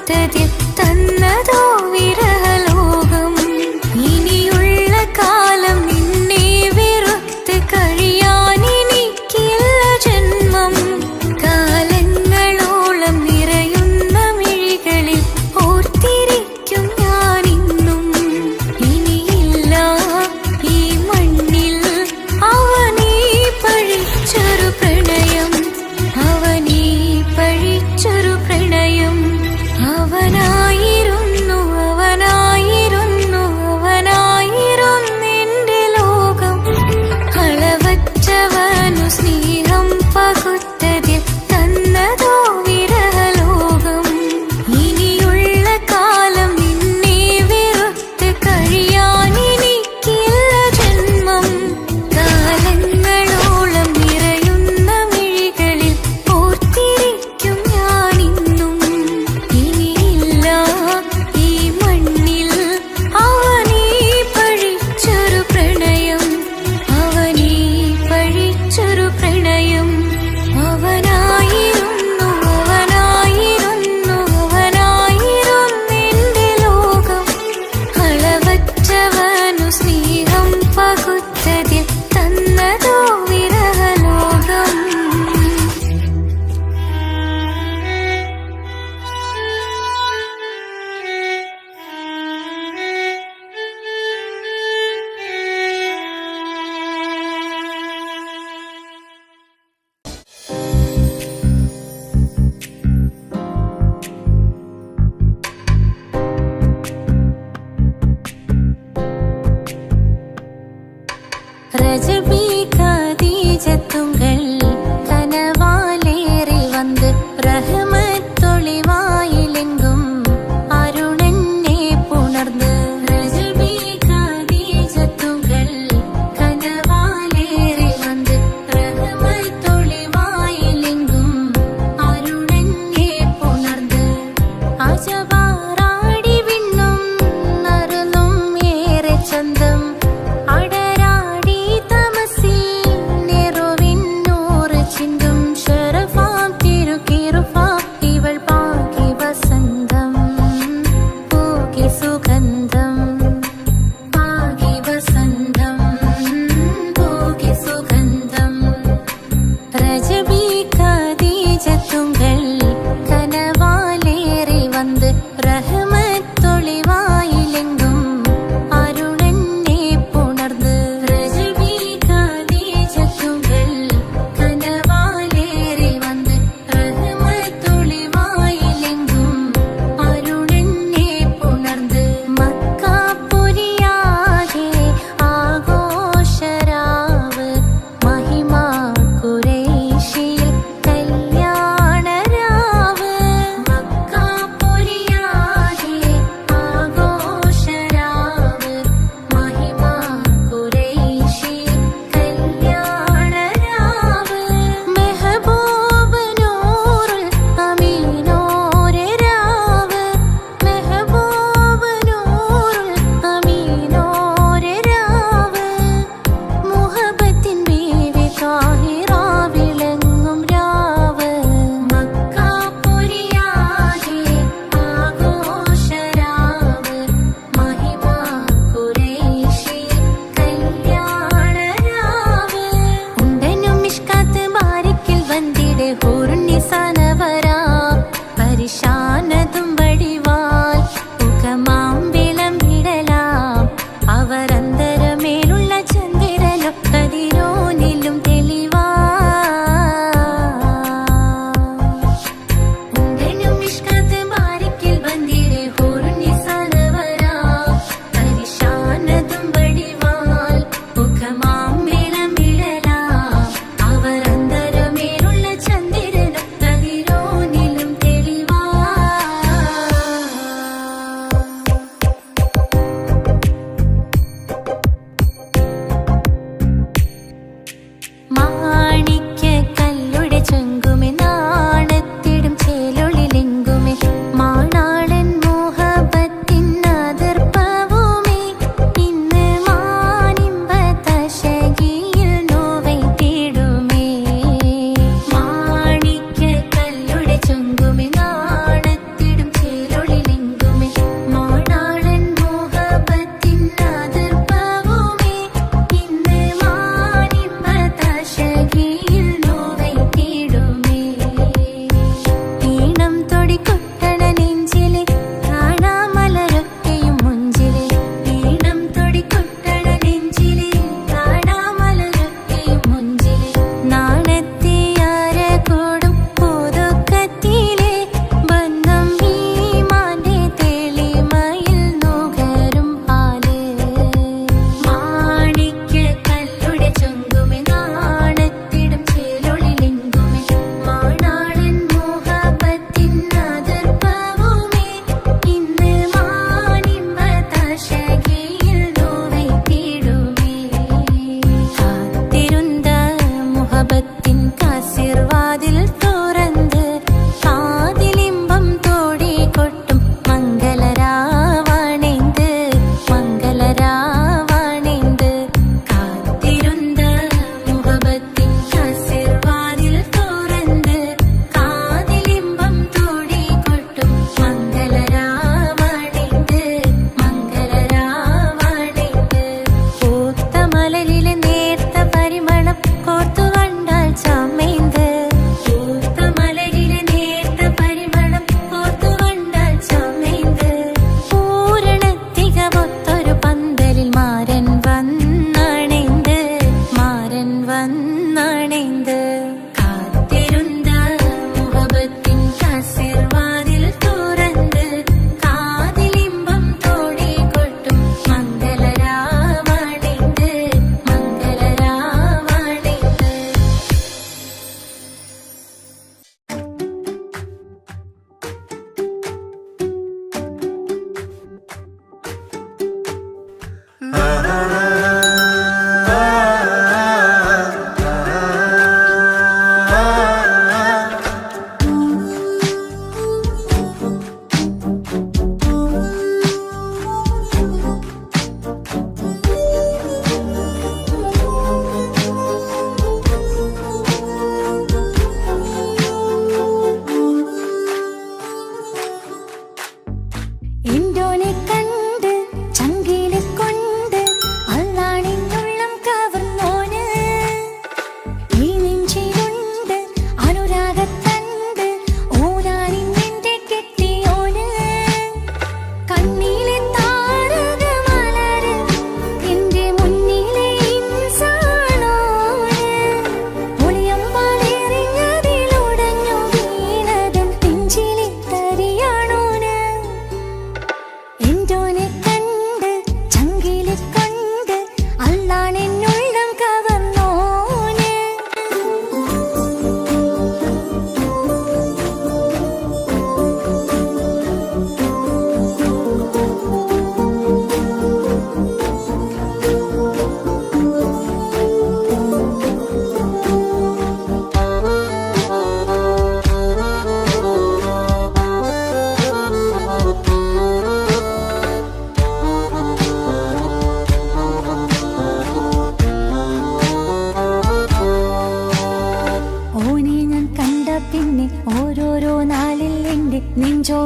പകുത്തതിൽ തന്നതോ വിരഹലോകം. ഇനിയുള്ള കാലം നിന്നെ വെറുത്ത് കഴിയാൻ എനിക്കില്ല ജന്മം. കാലങ്ങളോളം നിറയുന്ന മിഴികളിൽ ഓർത്തിരിക്കും ഞാനിന്നും. ഇനിയില്ല ഈ മണ്ണിൽ അവനീ പഴിച്ചൊരു പ്രണയം, അവനീ പഴിച്ചൊരു പ്രണയം. അവനായിരുന്നു അവനായിരുന്നു അവനായിരുന്നെന്റെ ലോകം. അളവറ്റവനു സ്നേഹം പകുത്തതിൽ തന്നതോ വിരഹലോകം. ഇനിയുള്ള കാലം നിന്നെ വെറുത്ത് കഴിയാൻ എനിക്കില്ല ജന്മം. കാലങ്ങളോളം നിറയുന്ന മിഴികളിൽ ഓർത്തിരിക്കും ഞാനിന്നും. ഇനിയില്ല ഈ മണ്ണിൽ അവനീ പഴിച്ചൊരു പ്രണയം, അവനീ പഴിച്ചൊരു പ്രണയം. അവനായിരുന്നു അവനായിരുന്നു അവനായിരുന്നെന്റെ ലോകം. അളവറ്റവനു സ്നേഹം പകുത്തതിൽ തന്നതോ വിരഹലോകം. ரஜபி கதீஜத்துங்கள் கனவாலேறி வந்து ரஹமத்தொளிவாயிலெங்கும் அருணன்னே புணர்ந்து. ரஜபி கதீஜத்துங்கள் கனவாலேறி வந்து ரஹமத்தொளிவாயிலெங்கும் அருணன்னே புணர்ந்து. അജവാറാടി വിണ്ണും നറുന്നും ഏറെ ചന്തം. അടരാടി തമസിൽ നെറുവിന്നൂറ് ചിന്തും ശരഫാം തിരുക്കിറുഫാ ഇവൾ പാകി വസന്തം പൂകി സുഗന്ധം. പാകി വസന്തം പൂകി സുഗന്ധം. രജബി ഖദീജത്തുങ്ങൾ കനവാലേറി வந்து ரஹமத்தொளிவாயிலெங்கும் அருணன்னே புணர்ந்து. ரஜபி கதீஜத்துங்கள் கனவாலேறி வந்து ரஹமத்தொளிவாயிலெங்கும் அருணன்னே புணர்ந்து. മക്കാപുരിയാകെ ആഘോഷരാവ് മഹിമാ ഖുറൈശിയിൽ കല്യാണരാവ്. മക്കാപുരിയാകെ ആഘോഷരാവ് മഹിമാ ഖുറൈശിയിൽ കല്യാണരാവ്. മെഹബൂബ് നൂറുൽ അമീനോരെ രാവ്. മെഹബൂബ് നൂറുൽ അമീനോരെ രാവ്. മുഹബത്തിൻ ബീവി താഹിറ വിളങ്ങും രാവ്. മക്കാപുരിയാകെ ആഘോഷരാവ് മഹിമാ ഖുറൈശിയിൽ കല്യാണരാവ്. ഉണ്ടനും മിഷ്കാത്ത് ബാരിക്കിൽ വന്നിടെ ഹൂറുന്നിസാനവരാ. പരിശാനതും വടിവാൽ മുഖമാം വിളമ്പിടലാം. അവരന്തരമേലുള്ള ചന്ദ്രനോ കതിരോനിലും തെളിവാ. ഉണ്ടനും മിഷ്കാത്ത് ബാരിക്കിൽ വന്നിടെ ഹൂറുന്നിസാനവരാ. പരിശാനതും വടിവാൽ മുഖമാം വിളമ്പിടലാം. അവരന്തരമേലുള്ള ചന്ദ്രനോ കതിരോനിലും തെളിവാ.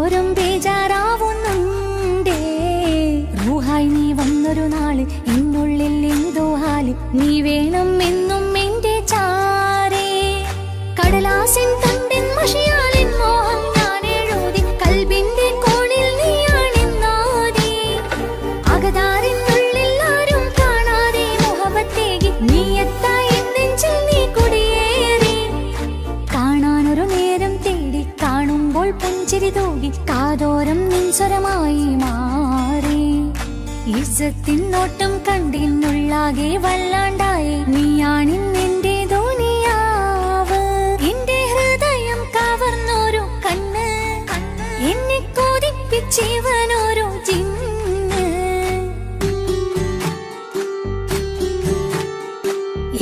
തോറും ബേജാറാവുന്നുണ്ടേ. റൂഹായി നീ വന്നൊരു നാള് എന്നുള്ളിൽ എന്തോ ഹാല്. നീ വേണം എന്നും എന്റെ ചാരേ. കടലാസിൻ തണ്ടിൻ മഷിയാലിൻ മോഹം ഞാൻ എഴുതി. കൽബിന്റെ കോണിൽ നീയാണെന്നാതി. അകതാരിനുള്ളിൽ ആരും കാണാതെ മുഹബത്തേകി നീയത്തായി നെഞ്ചിൽ നീ കുടിയേറി. കാണാനൊരു നേരം തേടി കാണുമ്പോൾ പുഞ്ചിരി തൂകി കാതോരം നിൻസ്വരമായി മാറി. ഇസ്സത്തിൻ നോട്ടം കണ്ടിന്നുള്ളാകെ വല്ലാണ്ടായി. നീയാണിന്നെന്റെ ദുനിയാവ്. എന്റെ ഹൃദയം കവർന്നൊരു കണ്ണ്, എന്നെ കൊതിപ്പിച്ചിവനൊരു ജിന്ന്.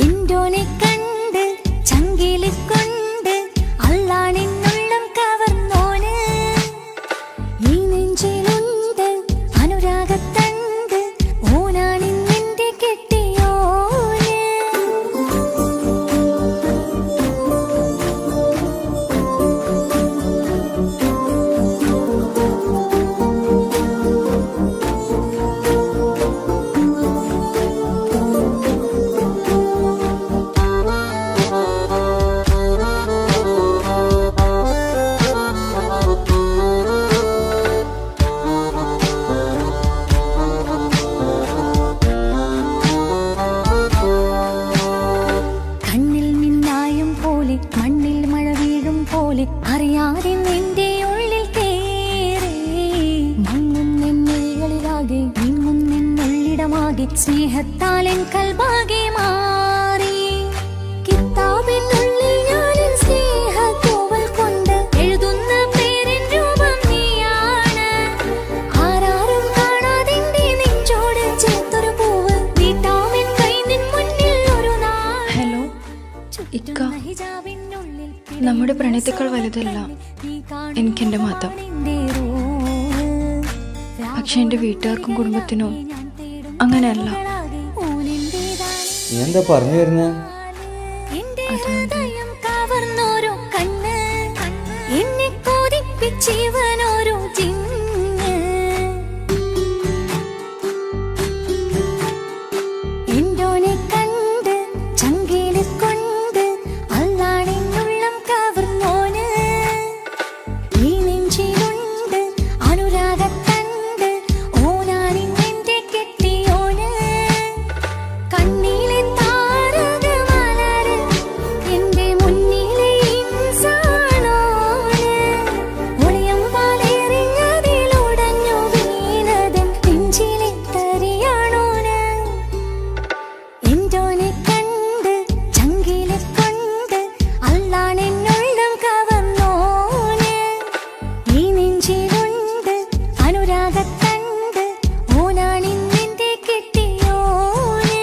എന്തോനെ കണ്ട് ചങ്കില് കൊണ്ട് അല്ലാണെന്നുള്ളം കവർന്നോന്. ഈ നെഞ്ചിലുണ്ട് അനുരാഗത്തണ്ട്, ഓനാണിന്നെന്റെ കെട്ടിയോന്. കണ്ണിൽ മിന്നായം പോലെ മണ്ണിൽ മഴ വീഴും പോലെ അറിയാതെ നിന്റെ ഉള്ളിൽ കേറി. മങ്ങുന്നെന്നുള്ളിലാകെ നിങ്ങുന്നെന്നുള്ളിടമാകെ സ്നേഹത്താലെൻ കൽബാകെ മാറി. കിതാബിനുള്ളിൽ ഞാനെൻ സ്നേഹത്തൂവൽ കൊണ്ട് എഴുതുന്ന പേരിൻ രൂപം നീയാണ്. ആരാരും കാണാതെന്റെ നെഞ്ചോട് ചേർത്തൊരു പൂവ് നീട്ടാമെൻ കൈ നിൻ മുന്നിൽ ഒരു നാൾ. ഹലോ ഇക്ക, നമ്മുടെ പ്രണയത്തേക്കാൾ വലുതല്ല എനിക്കെന്റെ മതം. പക്ഷെ എൻ്റെ വീട്ടുകാർക്കും കുടുംബത്തിനും അങ്ങനെയല്ല. നീ എന്താ പറഞ്ഞു വരുന്നത്? കവർന്നോരോ കണ്ണ്, എന്നെ കൊതിപ്പിച്ചിവനൊരു ജിന്ന്. എന്തോനെ കണ്ട് ചങ്കില് കൊണ്ട് അല്ലാണെന്നുള്ളം കവർന്നോന്. ഈ നെഞ്ചിലുണ്ട് അനുരാഗത്തണ്ട്, ഓനാണിന്നെന്റെ കെട്ടിയോന്. കണ്ണിലെ താരകമലര് എന്റെ മുന്നിലെ ഇൻസാണോന്. ഒളിയം പാലെറിഞ്ഞതിലുടഞ്ഞു വീണതൻ നെഞ്ചിലെ തരിയാണോന്. എന്തോനെ കണ്ട് ചങ്കില് കൊണ്ട് അല്ലാണെന്നുള്ളം കവർന്നോന്. ഈ നെഞ്ചിലുണ്ട് അനുരാഗത്തണ്ട്, ഓനാണിന്നെന്റെ കെട്ടിയോന്.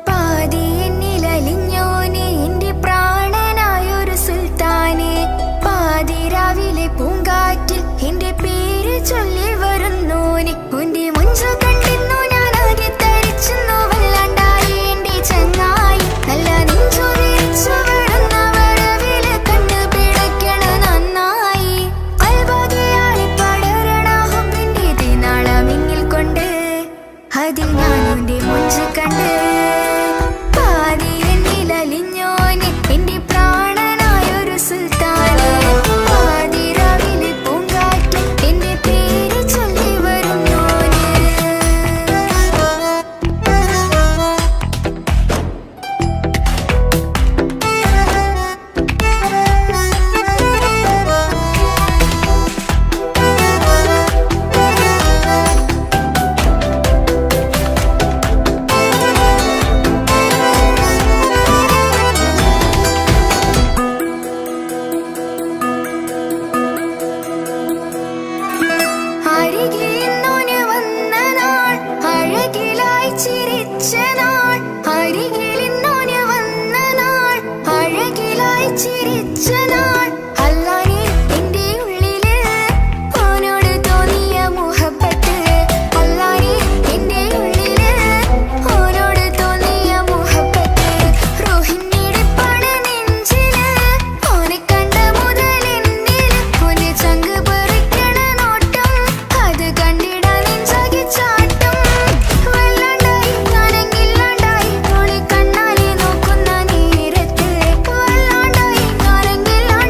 പാതി എന്നിലലിഞ്ഞോനെ എന്റെ പ്രാണനാ ചിരിച്ച നാൾ അല്ലാനെ എന്റെ ഉള്ളില് ഓനോട് തോന്നിയ മുഹബത്ത് അല്ലാനെ എന്റെ ഉള്ളില് ഓനോട് തോന്നിയ മുഹബത്ത് റോഹിണിടിപ്പാണ് നെഞ്ചില് ഓനെ കണ്ട മുതൽ എന്നില് ഓനെ ചങ്ക് പറിക്കണ നോട്ടം അത് കണ്ടിടാൻ നെഞ്ചാകെ ചാട്ടം വല്ലാണ്ടായി ഞാനെങ്കില്ലാണ്ടായി ഓളെ കണ്ണാലെ നോക്കുന്ന നേരത്ത് വല്ലാണ്ടായി ഞാനെങ്കില്ലാണ്ടായി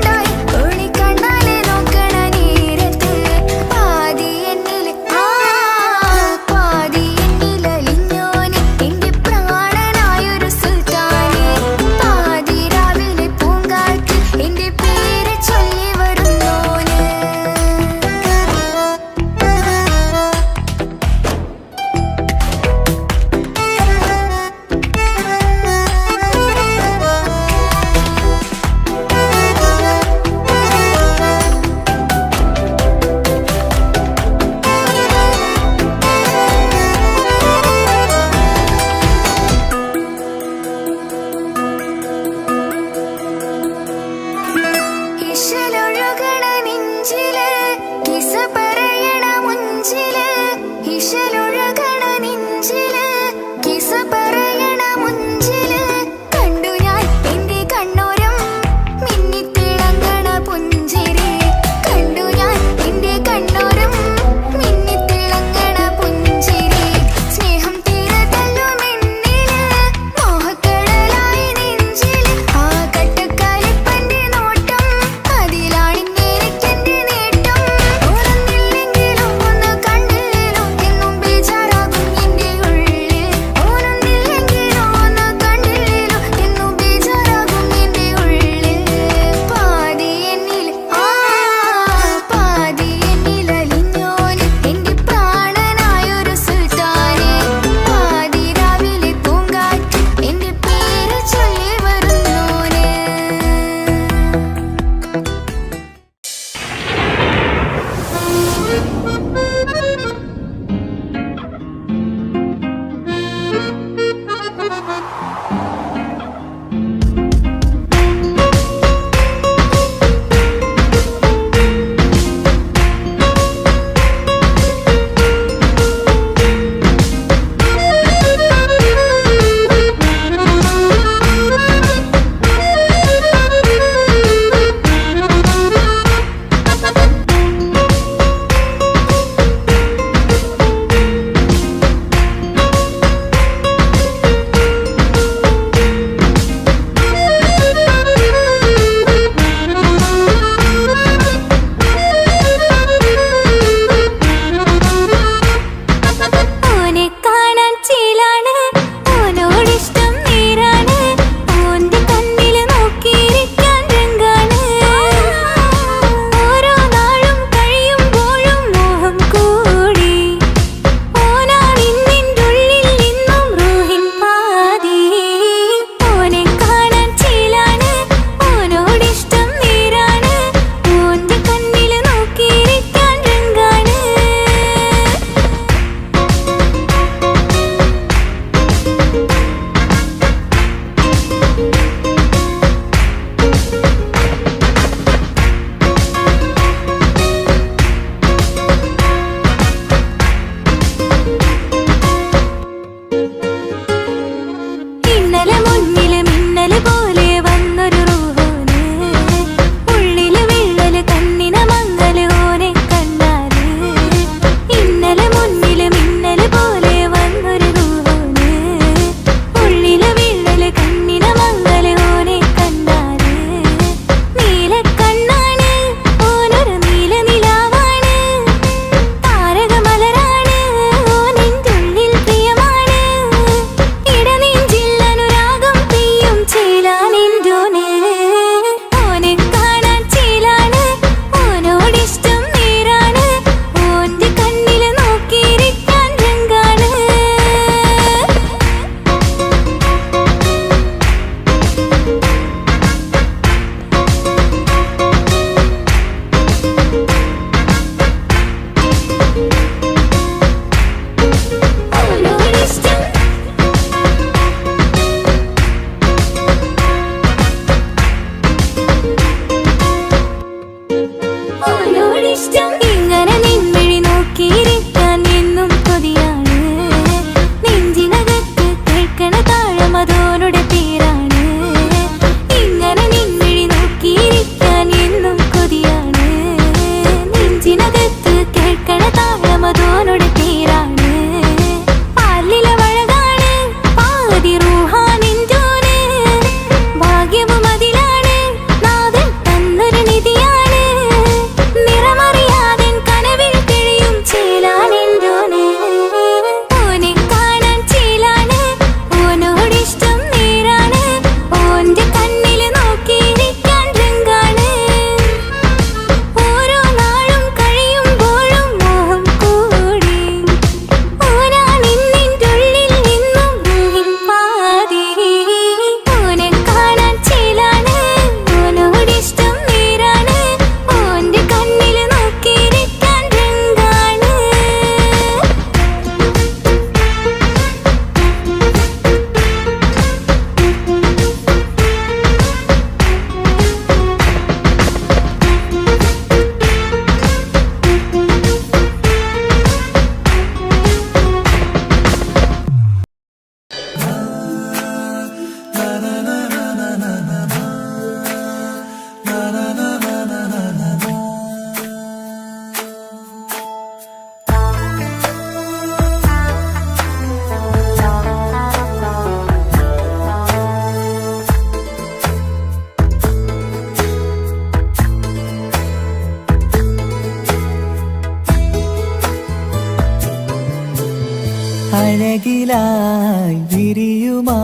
അഴകിലായി വിരിയുമാ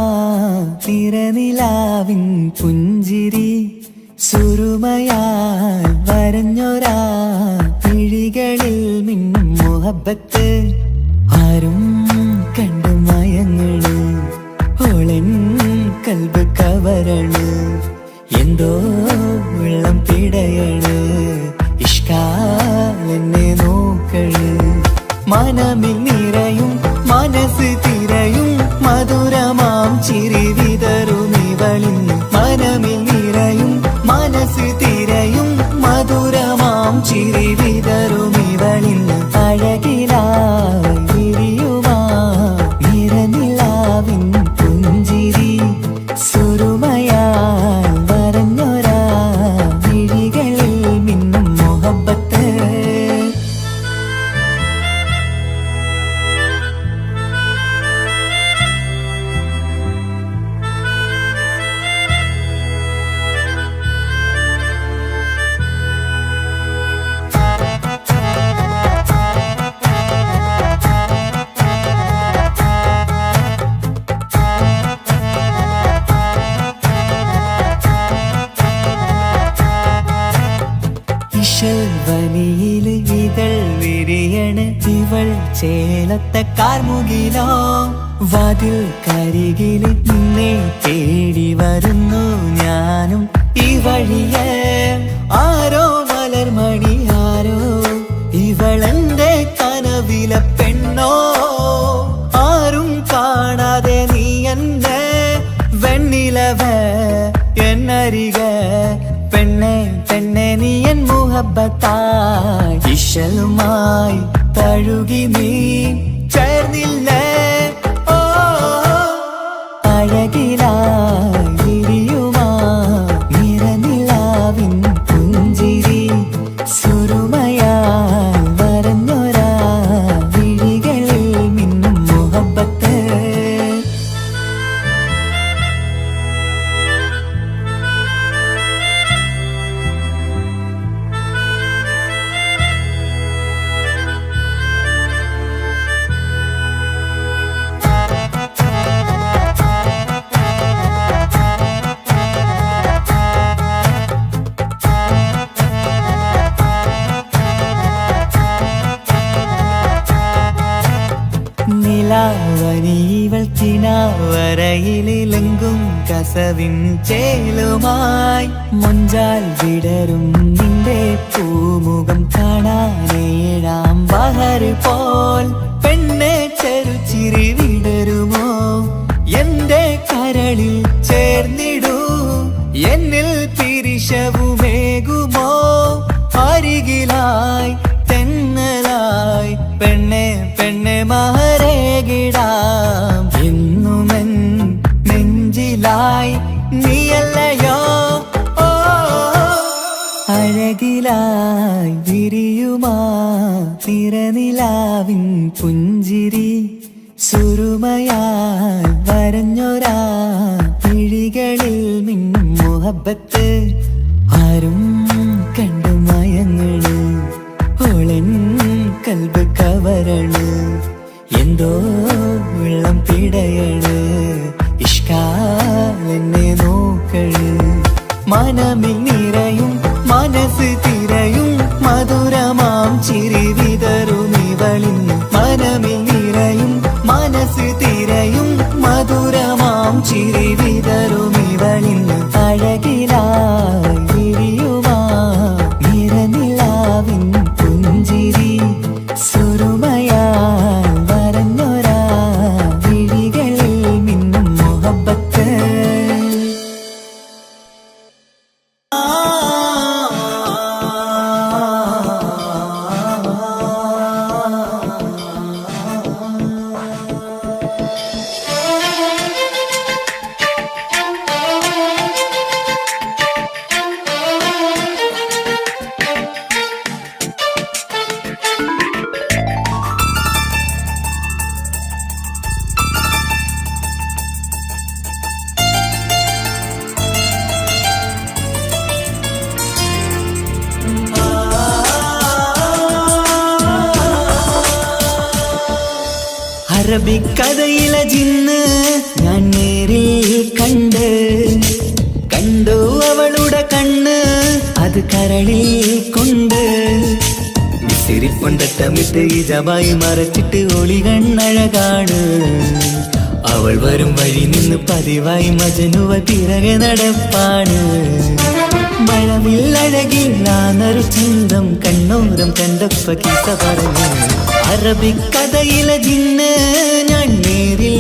തിരനിലാവിൻ പുഞ്ചിരി സുരുമയാൽ വരഞ്ഞൊരാ പിഴികളിൽ മിന്നും മുഹബത്ത് ആരും കണ്ടു മയങ്ങള് ഓളൻ കൽബ് കവരണ് എന്തോ വെള്ളം പിടയണ് ഇഷ്കാലെന്നെ നോക്കള് മനമിൽ നിറയും മനസ്സ് തിരയും മധുരമാം ചിരി വിതറും ഇവളിന്ന് മനമിൽ നിറയും മനസ്സ് തിരയും മധുരമാം ചിരി വിതറും ഇവളിന്ന് അഴകിലായി വിരിയുമാ നിറനിലാവിൻ പുഞ്ചിരി സുരുമയാൽ വരഞ്ഞൊരാ വിഴികളിൽ മിന്നും മുഹബത്ത് വനിയില് ഇതൾ വിരിയണ് ഇവൾ ചേലത്തെ കാർമുകിലോ വാതിൽ കരികില് നിന്നെ തേടി വരുന്നു ഞാനും ഈ വഴിയെ ആരോ മലർമണി ആരോ ഇവളെന്റെ കനവിലെ പെണ്ണോ ആരും കാണാതെ നീ എന്നെ വെണ്ണിലവ എന്നരിക പെണ്ണെ പെണ്ണെ നീ എൻ മുഹബത്തായി ഇശലുമായി തഴുകി നീ ചേർന്നില്ലേ ഓ അഴകിലായി വിരിയുമാ നിറനിലാവിൻ പുഞ്ചിരി സുരുമയാൽ വരഞ്ഞൊരാ വിഴികളിൽ മിന്നും മുഹബത്ത് നിലാവനീവൾ കിനാവരയിലെങ്കും കസവിൻ ചേലുമായി മുഞ്ചാൽ വിടരും നിന്റെ പൂമുഖം കാണാനേഴാം ബഹർ പോൽ പെണ്ണെ ചെറുചിരി വിടരുമോ എന്റെ കരളിൽ ചേർന്നിടൂ എന്നിൽ പിരിശവുമേകുമോ അരികിലായി തെന്നലായി പെണ്ണെ പെണ്ണെ മഹരേകിടാം എന്നുമെൻ നെഞ്ചിലായി നീയല്ലയോ ഓ അഴകിലായി വിരിയുമാ തിരനിലാവിൻ പുഞ്ചിരി സുരുമയാൽ വരഞ്ഞൊരാ പിഴികളിൽ മിന്നും മുഹബത്ത് ആരും കണ്ടു മയങ്ങള് ഓളൻ കൽബ് കവരണ് എന്തോ വെള്ളം പിടയണ് ഇഷ്കാലെന്നെ നോക്കള് മനമിൽ നിറയും മനസ്സ് തിരയും മധുരമാം ചിരി വിതറും ഇവളിന്ന് മനമിൽ നിറയും മനസ്സ് തിരയും മധുരമാം ചിരി വിതറും ഇവളിന്ന് അഴകിലായി വിരിയുമാ നിറനിലാവിൻ പുഞ്ചിരി സുരുമയാൽ വരഞ്ഞൊരാ വിഴികളിൽ മിന്നും മുഹബത്ത് അറബിക്കഥയിലെ ജിന്ന് ഞാൻ നേരിൽ കണ്ടു അവളുടെ കണ്ണ് അത് കരളിൽ കൊണ്ട് സിരിപ്പൊണ്ടട്ടമിട്ട് ഈ ജബായി മറച്ചിട്ട് ഒളി കണ്ണഴകാണ് അവൾ വരും വഴി നിന്ന് പതിവായി മജനുവ പിറകെ നടപ്പാണ് മഴവില്ലഴകില്ലാന്നൊരു ചന്തം കണ്ണോരം കണ്ടപ്പ കീസ പറഞ്ഞു അറബിക്കഥയിലെ ജിന്ന് ഞാൻ നേരിൽ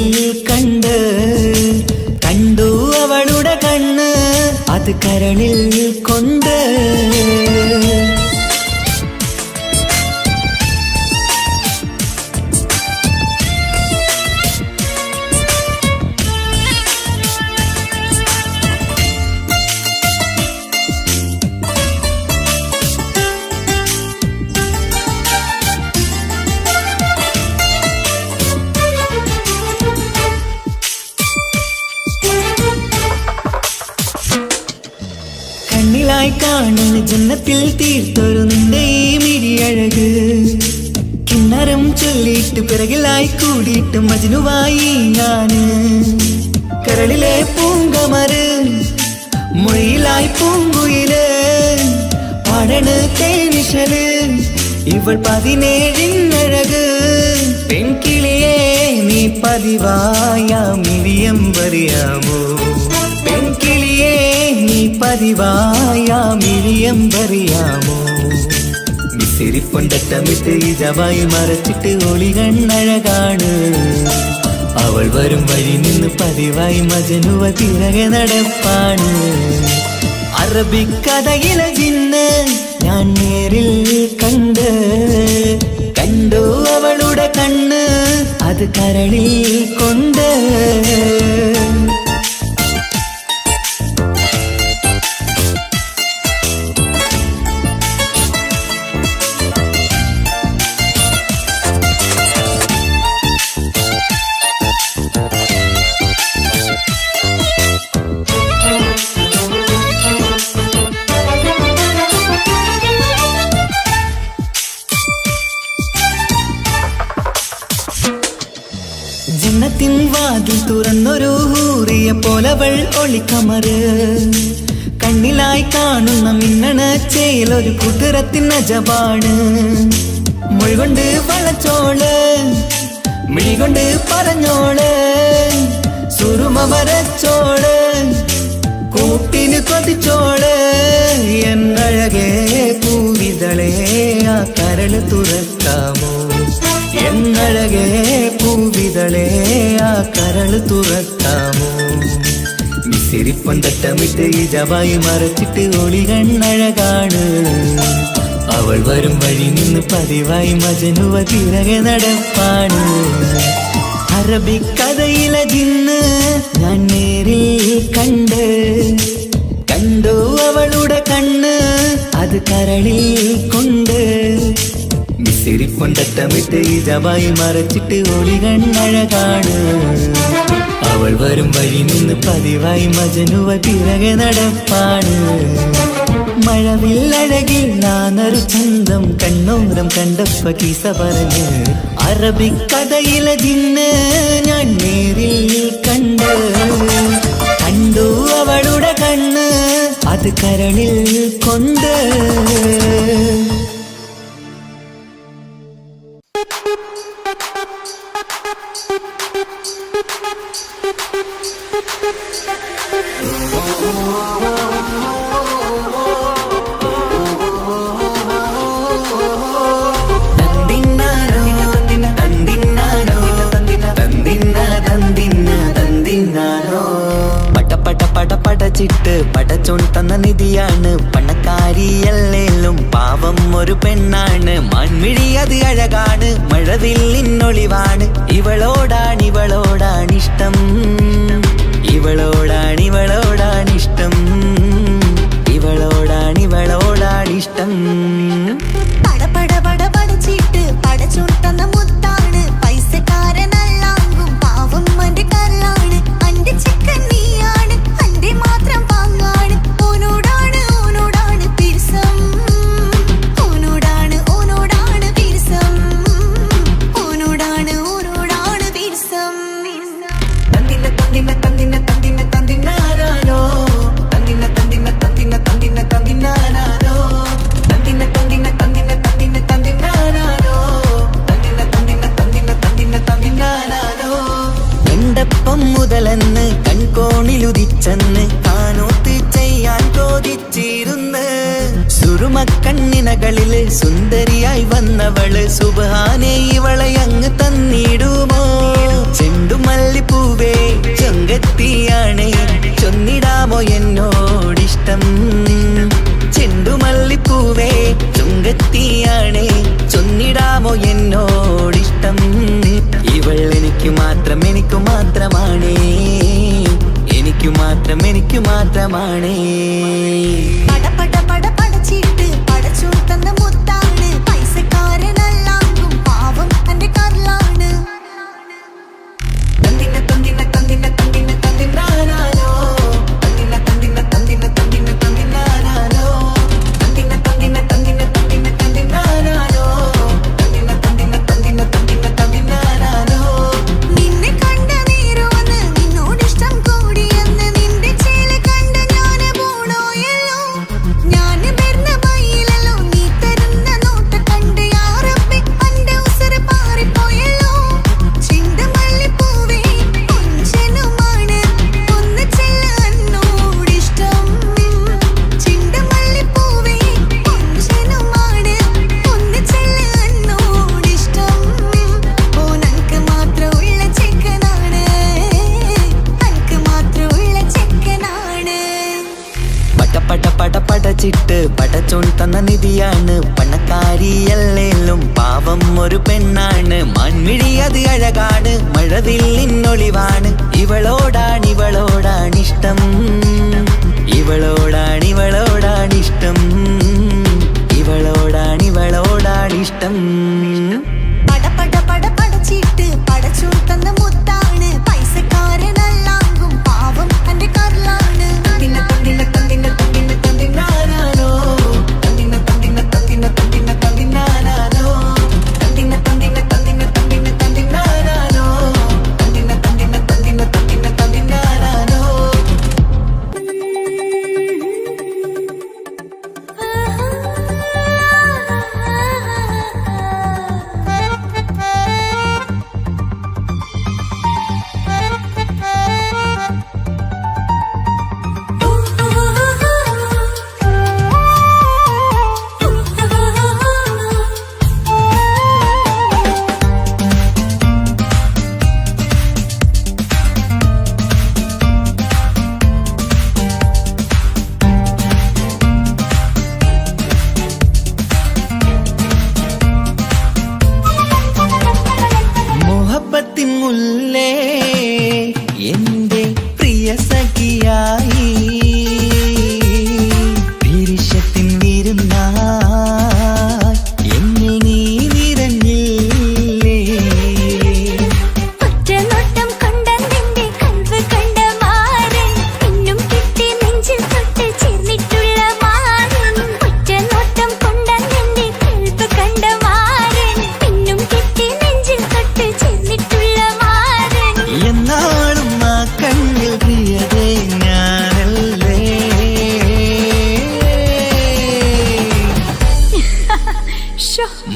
കണ്ടു അവളുടെ കണ്ണ് അത് കരളിൽ കൊണ്ട് കണ്ണിലായി കാണുന്ന ജന്നത്തിൽ തീർത്തൊരു നിന്റെ ഈ മിഴിയഴക് കിന്നരം ചൊല്ലിയിട്ട് പിറകിലായി കൂടിയിട്ട് മജ്നുവായി ഞാന് കരളിലെ പൂങ്കമര് മൊഴിയിലായി പൂങ്കുയില് പാടണ് തേനിശല് ഇവൾ 17 പെൺകിളിയെ നീ പതിവായ മിഴിയം പറയാമോ പെൺകിളിയെ നീ പതിവായ മിഴിയം പറയാമോ മിസിരിപ്പൊണ്ടട്ടമിട്ട് ഈ ജബായി മറച്ചിട്ട് ഒളി കണ്ണഴകാണ് അവൾ വരും വഴി നിന്ന് പതിവായി മജനുവ പിറകെ നടപ്പാണ് അറബിക്കഥയിലെ ജിന്ന് ഞാൻ നേരിൽ കണ്ടു അവളുടെ കണ്ണ് അത് കരളിൽ കൊണ്ട് ജന്നത്തിൻ വാതിൽ തുറന്നൊരു ഹൂറിയ പോലവൾ ഒളിക്കമറ് കണ്ണിലായി കാണുന്ന മിന്നണ ചേലൊരു കുതിരത്തിൻ അജപാണ് മൊഴികൊണ്ട് വളച്ചോള് മിഴികൊണ്ട് പറഞ്ഞോള് സുറുമ വരച്ചോള് കൂട്ടിന് കൊതിച്ചോള് എന്നഴകേ പൂവിതളേ ആ കരള് തുറക്കാമോ എന്നഴകേ പൂവിതളേ ആ കരള് തുറക്കാമോ മിസിരിപ്പൊണ്ടട്ടമിട്ട് ഈ ജബായി മറച്ചിട്ട് ഒളി കണ്ണഴകാണ് അവൾ വരും വഴി നിന്ന് പതിവായി മജനുവ പിറകെ നടപ്പാണ് അറബിക്കഥയിലെ ജിന്ന് ഞാൻ നേരിൽ കണ്ടു അവളുടെ കണ്ണ് അത് കരളിൽ കൊണ്ട് മിസിരിപ്പൊണ്ടട്ടമിട്ട് ഈ ജബായി മറച്ചിട്ട് ഒളി കണ്ണഴകാണ് അവൾ വരും വഴി നിന്ന് പതിവായി മജനുവ പിറകെ നടപ്പാണ് മഴവില്ലഴകില്ലാന്നൊരു ചന്തം കണ്ണോരം കണ്ടപ്പ കീസ പറഞ്ഞ് അറബിക്കഥയിലെ ജിന്ന് ഞാൻ നേരിൽ കണ്ടു അവളുടെ കണ്ണ് അത് കരളിൽ കൊണ്ട് പടച്ചിട്ട് പടച്ചോൺ തന്ന നിധിയാണ് പണക്കാരിയല്ലേലും പാവം ഒരു പെണ്ണാണ് മാൻമിഴി അത് അഴകാണ് മഴവില്ലിന്നൊളിവാണ് ഇവളോടാണിഷ്ടം ഇവളോടാണിഷ്ടം ഇവളോടാണിഷ്ടം പടച്ചിട്ട് പടച്ചോൺ തന്ന മുത്താണ് പൈസക്കാരനല്ലാങ്കും പാവം അന്റെ കല്ലാണ് അന്റെ ചിക്കൻ നീയാണ് അന്റെ മാത്രം പാങ്ങാണ് ഓനോടാണ് പിരിസം ഓനോടാണ് പിരിസം ഓനോടാണ് പിരിസം സുറുമക്കണ്ണിനകളില് സുന്ദരിയായി വന്നവള് സുബ്ഹാനേ ഇവളെ അങ്ങ് തന്നിടുമോ ചെണ്ടുമല്ലിപ്പൂവേ ചൊങ്കത്തിയാണ് ചൊന്നിടാമോ എന്നോടിഷ്ടം ചെണ്ടുമല്ലിപ്പൂവേ ചൊങ്കത്തിയാണ് ചൊന്നിടാമോ എന്നോടിഷ്ടം ഇവൾ എനിക്ക് മാത്രമാണേ എനിക്ക് മാത്രമാണേ പട പട പട പടച്ചിട്ട് പടച്ചോൻ തന്ന മുത്താണ് പൈസക്കാരനല്ലാങ്കും പാവം എന്റെ കർലാണ് തന്തിന തന്തിന തന്തിന തന്തിന തന്തിനാനാനോ തന്തിന തന്തിന തന്തിന തന്തിന തന്തിനാനാനോ തന്തിന തന്തിന തന്തിന തന്തിന തന്തിനാനാനോ തന്തിന തന്തിന തന്തിന തന്തിന തന്തിനാനാനോ നിന്നെ കണ്ട നേരവന്ന് നിന്നോടിഷ്ടം കൂടിയെന്ന് നിന്റെ ചേല കണ്ട ഞാന് പോണോയല്ലോ ഞാന് വരുന്ന മയിലല്ലോ നീ തരുന്ന നോട്ട കണ്ട് യാ റബ്ബി അന്റെ ഉസറ് പാറിപ്പോയല്ലോ ചെണ്ടുമല്ലിപ്പൂവേ കൊഞ്ചനുമാണ് ഒന്ന് ചെല്ല എന്നോടിഷ്ടം ചെണ്ടുമല്ലിപ്പൂവേ കൊഞ്ചനുമാണ് ഒന്ന് ചെല്ല എന്നോടിഷ്ടം ഓനക്ക് മാത്രമുള്ള ചെക്കനാണ് അനക്ക് മാത്രമുള്ള ചെക്കനാണ് പട പട പട പടച്ചിട്ട് പടച്ചോൻ തന്ന നിധിയാണ് പണക്കാരിയല്ലേലും പാവം ഒരു പെണ്ണാണ് മാൻമിഴി അത് അഴകാണ് മഴവില്ലിന്നൊളിവാണ് ഇവളോടാണിഷ്ടം ഇവളോടാണിഷ്ടം ഇവളോടാണിഷ്ടം പട പട പട പടച്ചിട്ട് പടച്ചോൻ തന്ന മുത്താണ് പൈസക്കാരനല്ലാങ്കും പാവം എന്റെ കർലാണ് തന്തിന തന്തിന തന്തിന തന്തിന തന്തിനാനാനോ തന്തിന തന്തിന തന്തിന തന്തിന തന്തിനാനാനോ തന്തിന തന്തിന തന്തിന തന്തിന തന്തിനാനാനോ തന്തിന തന്തിന തന്തിന തന്തിന തന്തിനാനാനോ മുഹബത്തിൻ മുല്ലേ എന്റെ പ്രിയ സഖിയായി വിരിശത്തിൻ വിരുന്നായി എന്നിൽ നീ നിറഞ്ഞില്ലേ ഒറ്റനോട്ടം കൊണ്ട നിന്റെ കൽവ് കണ്ട മാരൻ പിന്നും കിട്ടി നെഞ്ചിൽ തൊട്ട് ചേർന്നിട്ടുള്ള മാരൻ ഒറ്റനോട്ടം കൊണ്ട നിന്റെ കൽവ് കണ്ട മാരൻ പിന്നും കിട്ടി നെഞ്ചിൽ തൊട്ട് ചേർന്നിട്ടുള്ള മാരൻ എന്നാളും ആ കണ്ണിൽ പ്രിയതേ ഞാനല്ലേ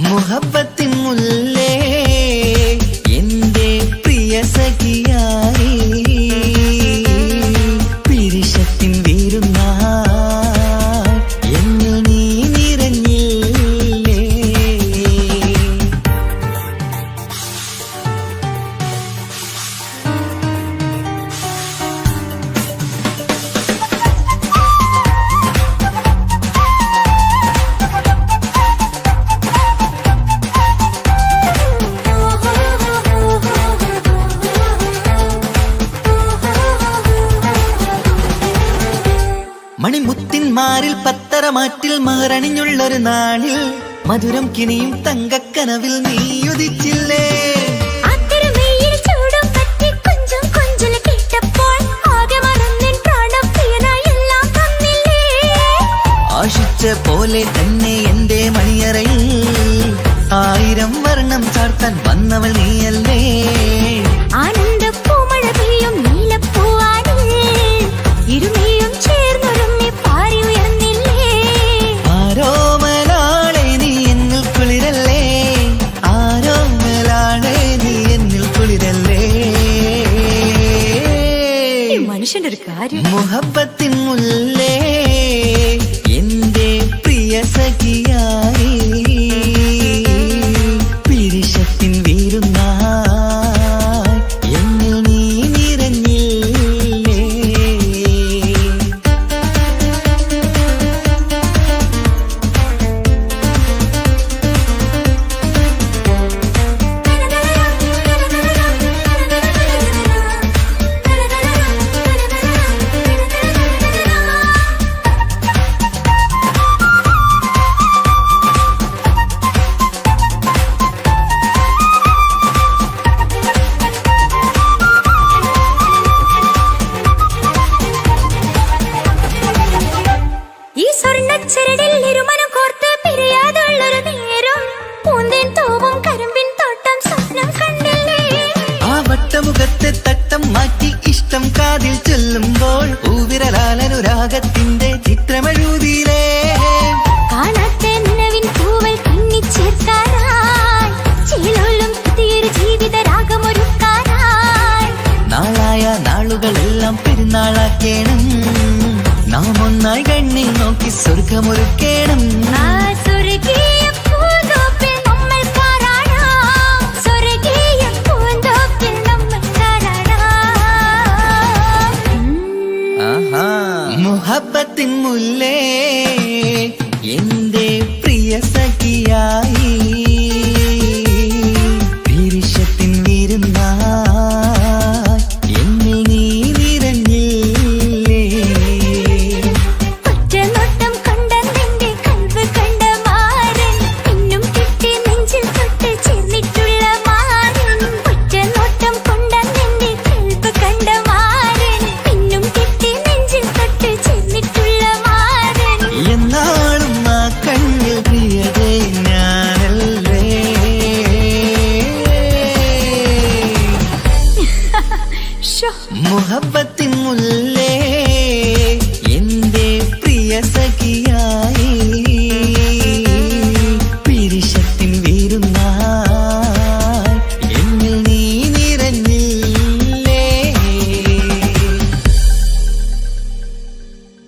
മുഹബത്തിൻ മുല്ലേ എന്റെ പ്രിയ സഖിയായി പിരിശത്തിൻ വീരുന്നായി എന്നിൽ നീ നിറഞ്ഞില്ലേ മണിമുത്തിന്മാരിൽ പത്തരമാറ്റിൽ മഹറണിഞ്ഞുള്ളൊരു നാളിൽ മധുരം കിനിയും തങ്കക്കനവിൽ നീ ഉദിച്ചില്ലേ അത്തരമേയിൽ ചൂടും പറ്റി കൊഞ്ചും കൊഞ്ചല് കേട്ടപ്പോൾ ആകെ മറന്നിൻ പ്രാണപ്രിയനായി എല്ലാം തന്നില്ലേ ആശിച്ച പോലെ തന്നെ എന്റെ മണിയറയിൽ 1000 വർണ്ണം ചാർത്താൻ വന്നവൾ നീയല്ലേ ആനന്ദ പൂമഴ പെയ്യും നീലപ്പൂവാനിൽ ഇരുമയും ചേർന്നൊരുമ്മി പാറി ഉയർന്നില്ലേ ആരോമലാളെ നീ എന്നിൽ കുളിരല്ലേ ആരോമലാളെ നീ എന്നിൽ കുളിരല്ലേ മനുഷ്യന്റെ ഒരു കാര്യം മുഹബത്തിൻ മുല്ലേ എന്റെ പ്രിയ സഖി രാഗത്തിന്റെ ചിത്രമെഴുതിയിലേ കാണാത്ത നിലവിൻ പൂവൽ കണ്ണിച്ചേർക്കാനായി ചിലോലും പുതിയൊരു ജീവിത രാഗമൊരുക്കാനായി നാളായ നാളുകളെല്ലാം പെരുന്നാളാക്കേണം നാം ഒന്നായി കണ്ണിൽ നോക്കി സ്വർഗമൊരുക്കേണം ആ സ്വർഗീയ പൂന്തോപ്പിൽ നമ്മൾ പാറാടാം സ്വർഗീയ പൂന്തോപ്പിൽ നമ്മൾ പാറാടാം മുഹബത്തിൻ മുല്ലേ എന്റെ പ്രിയ സഖിയായി വിരിശത്തിൻ വിരുന്നായി എന്നിൽ നീ നിറഞ്ഞില്ലേ ഒറ്റനോട്ടം കൊണ്ടെന്റെ കൽവ് കണ്ട മാരൻ പിന്നും കിട്ടി നെഞ്ചിൽ തൊട്ട് ചേർന്നിട്ടുള്ള മാരൻ ഒറ്റനോട്ടം കൊണ്ടെന്റെ കൽവ് കണ്ട മാരൻ പിന്നും കിട്ടി നെഞ്ചിൽ തൊട്ട് ചേർന്നിട്ടുള്ള മാരൻ എന്നാളും ആ കണ്ണിൽ പ്രിയതേ ഞാനല്ലേ ഷോ മുഹബത്ത്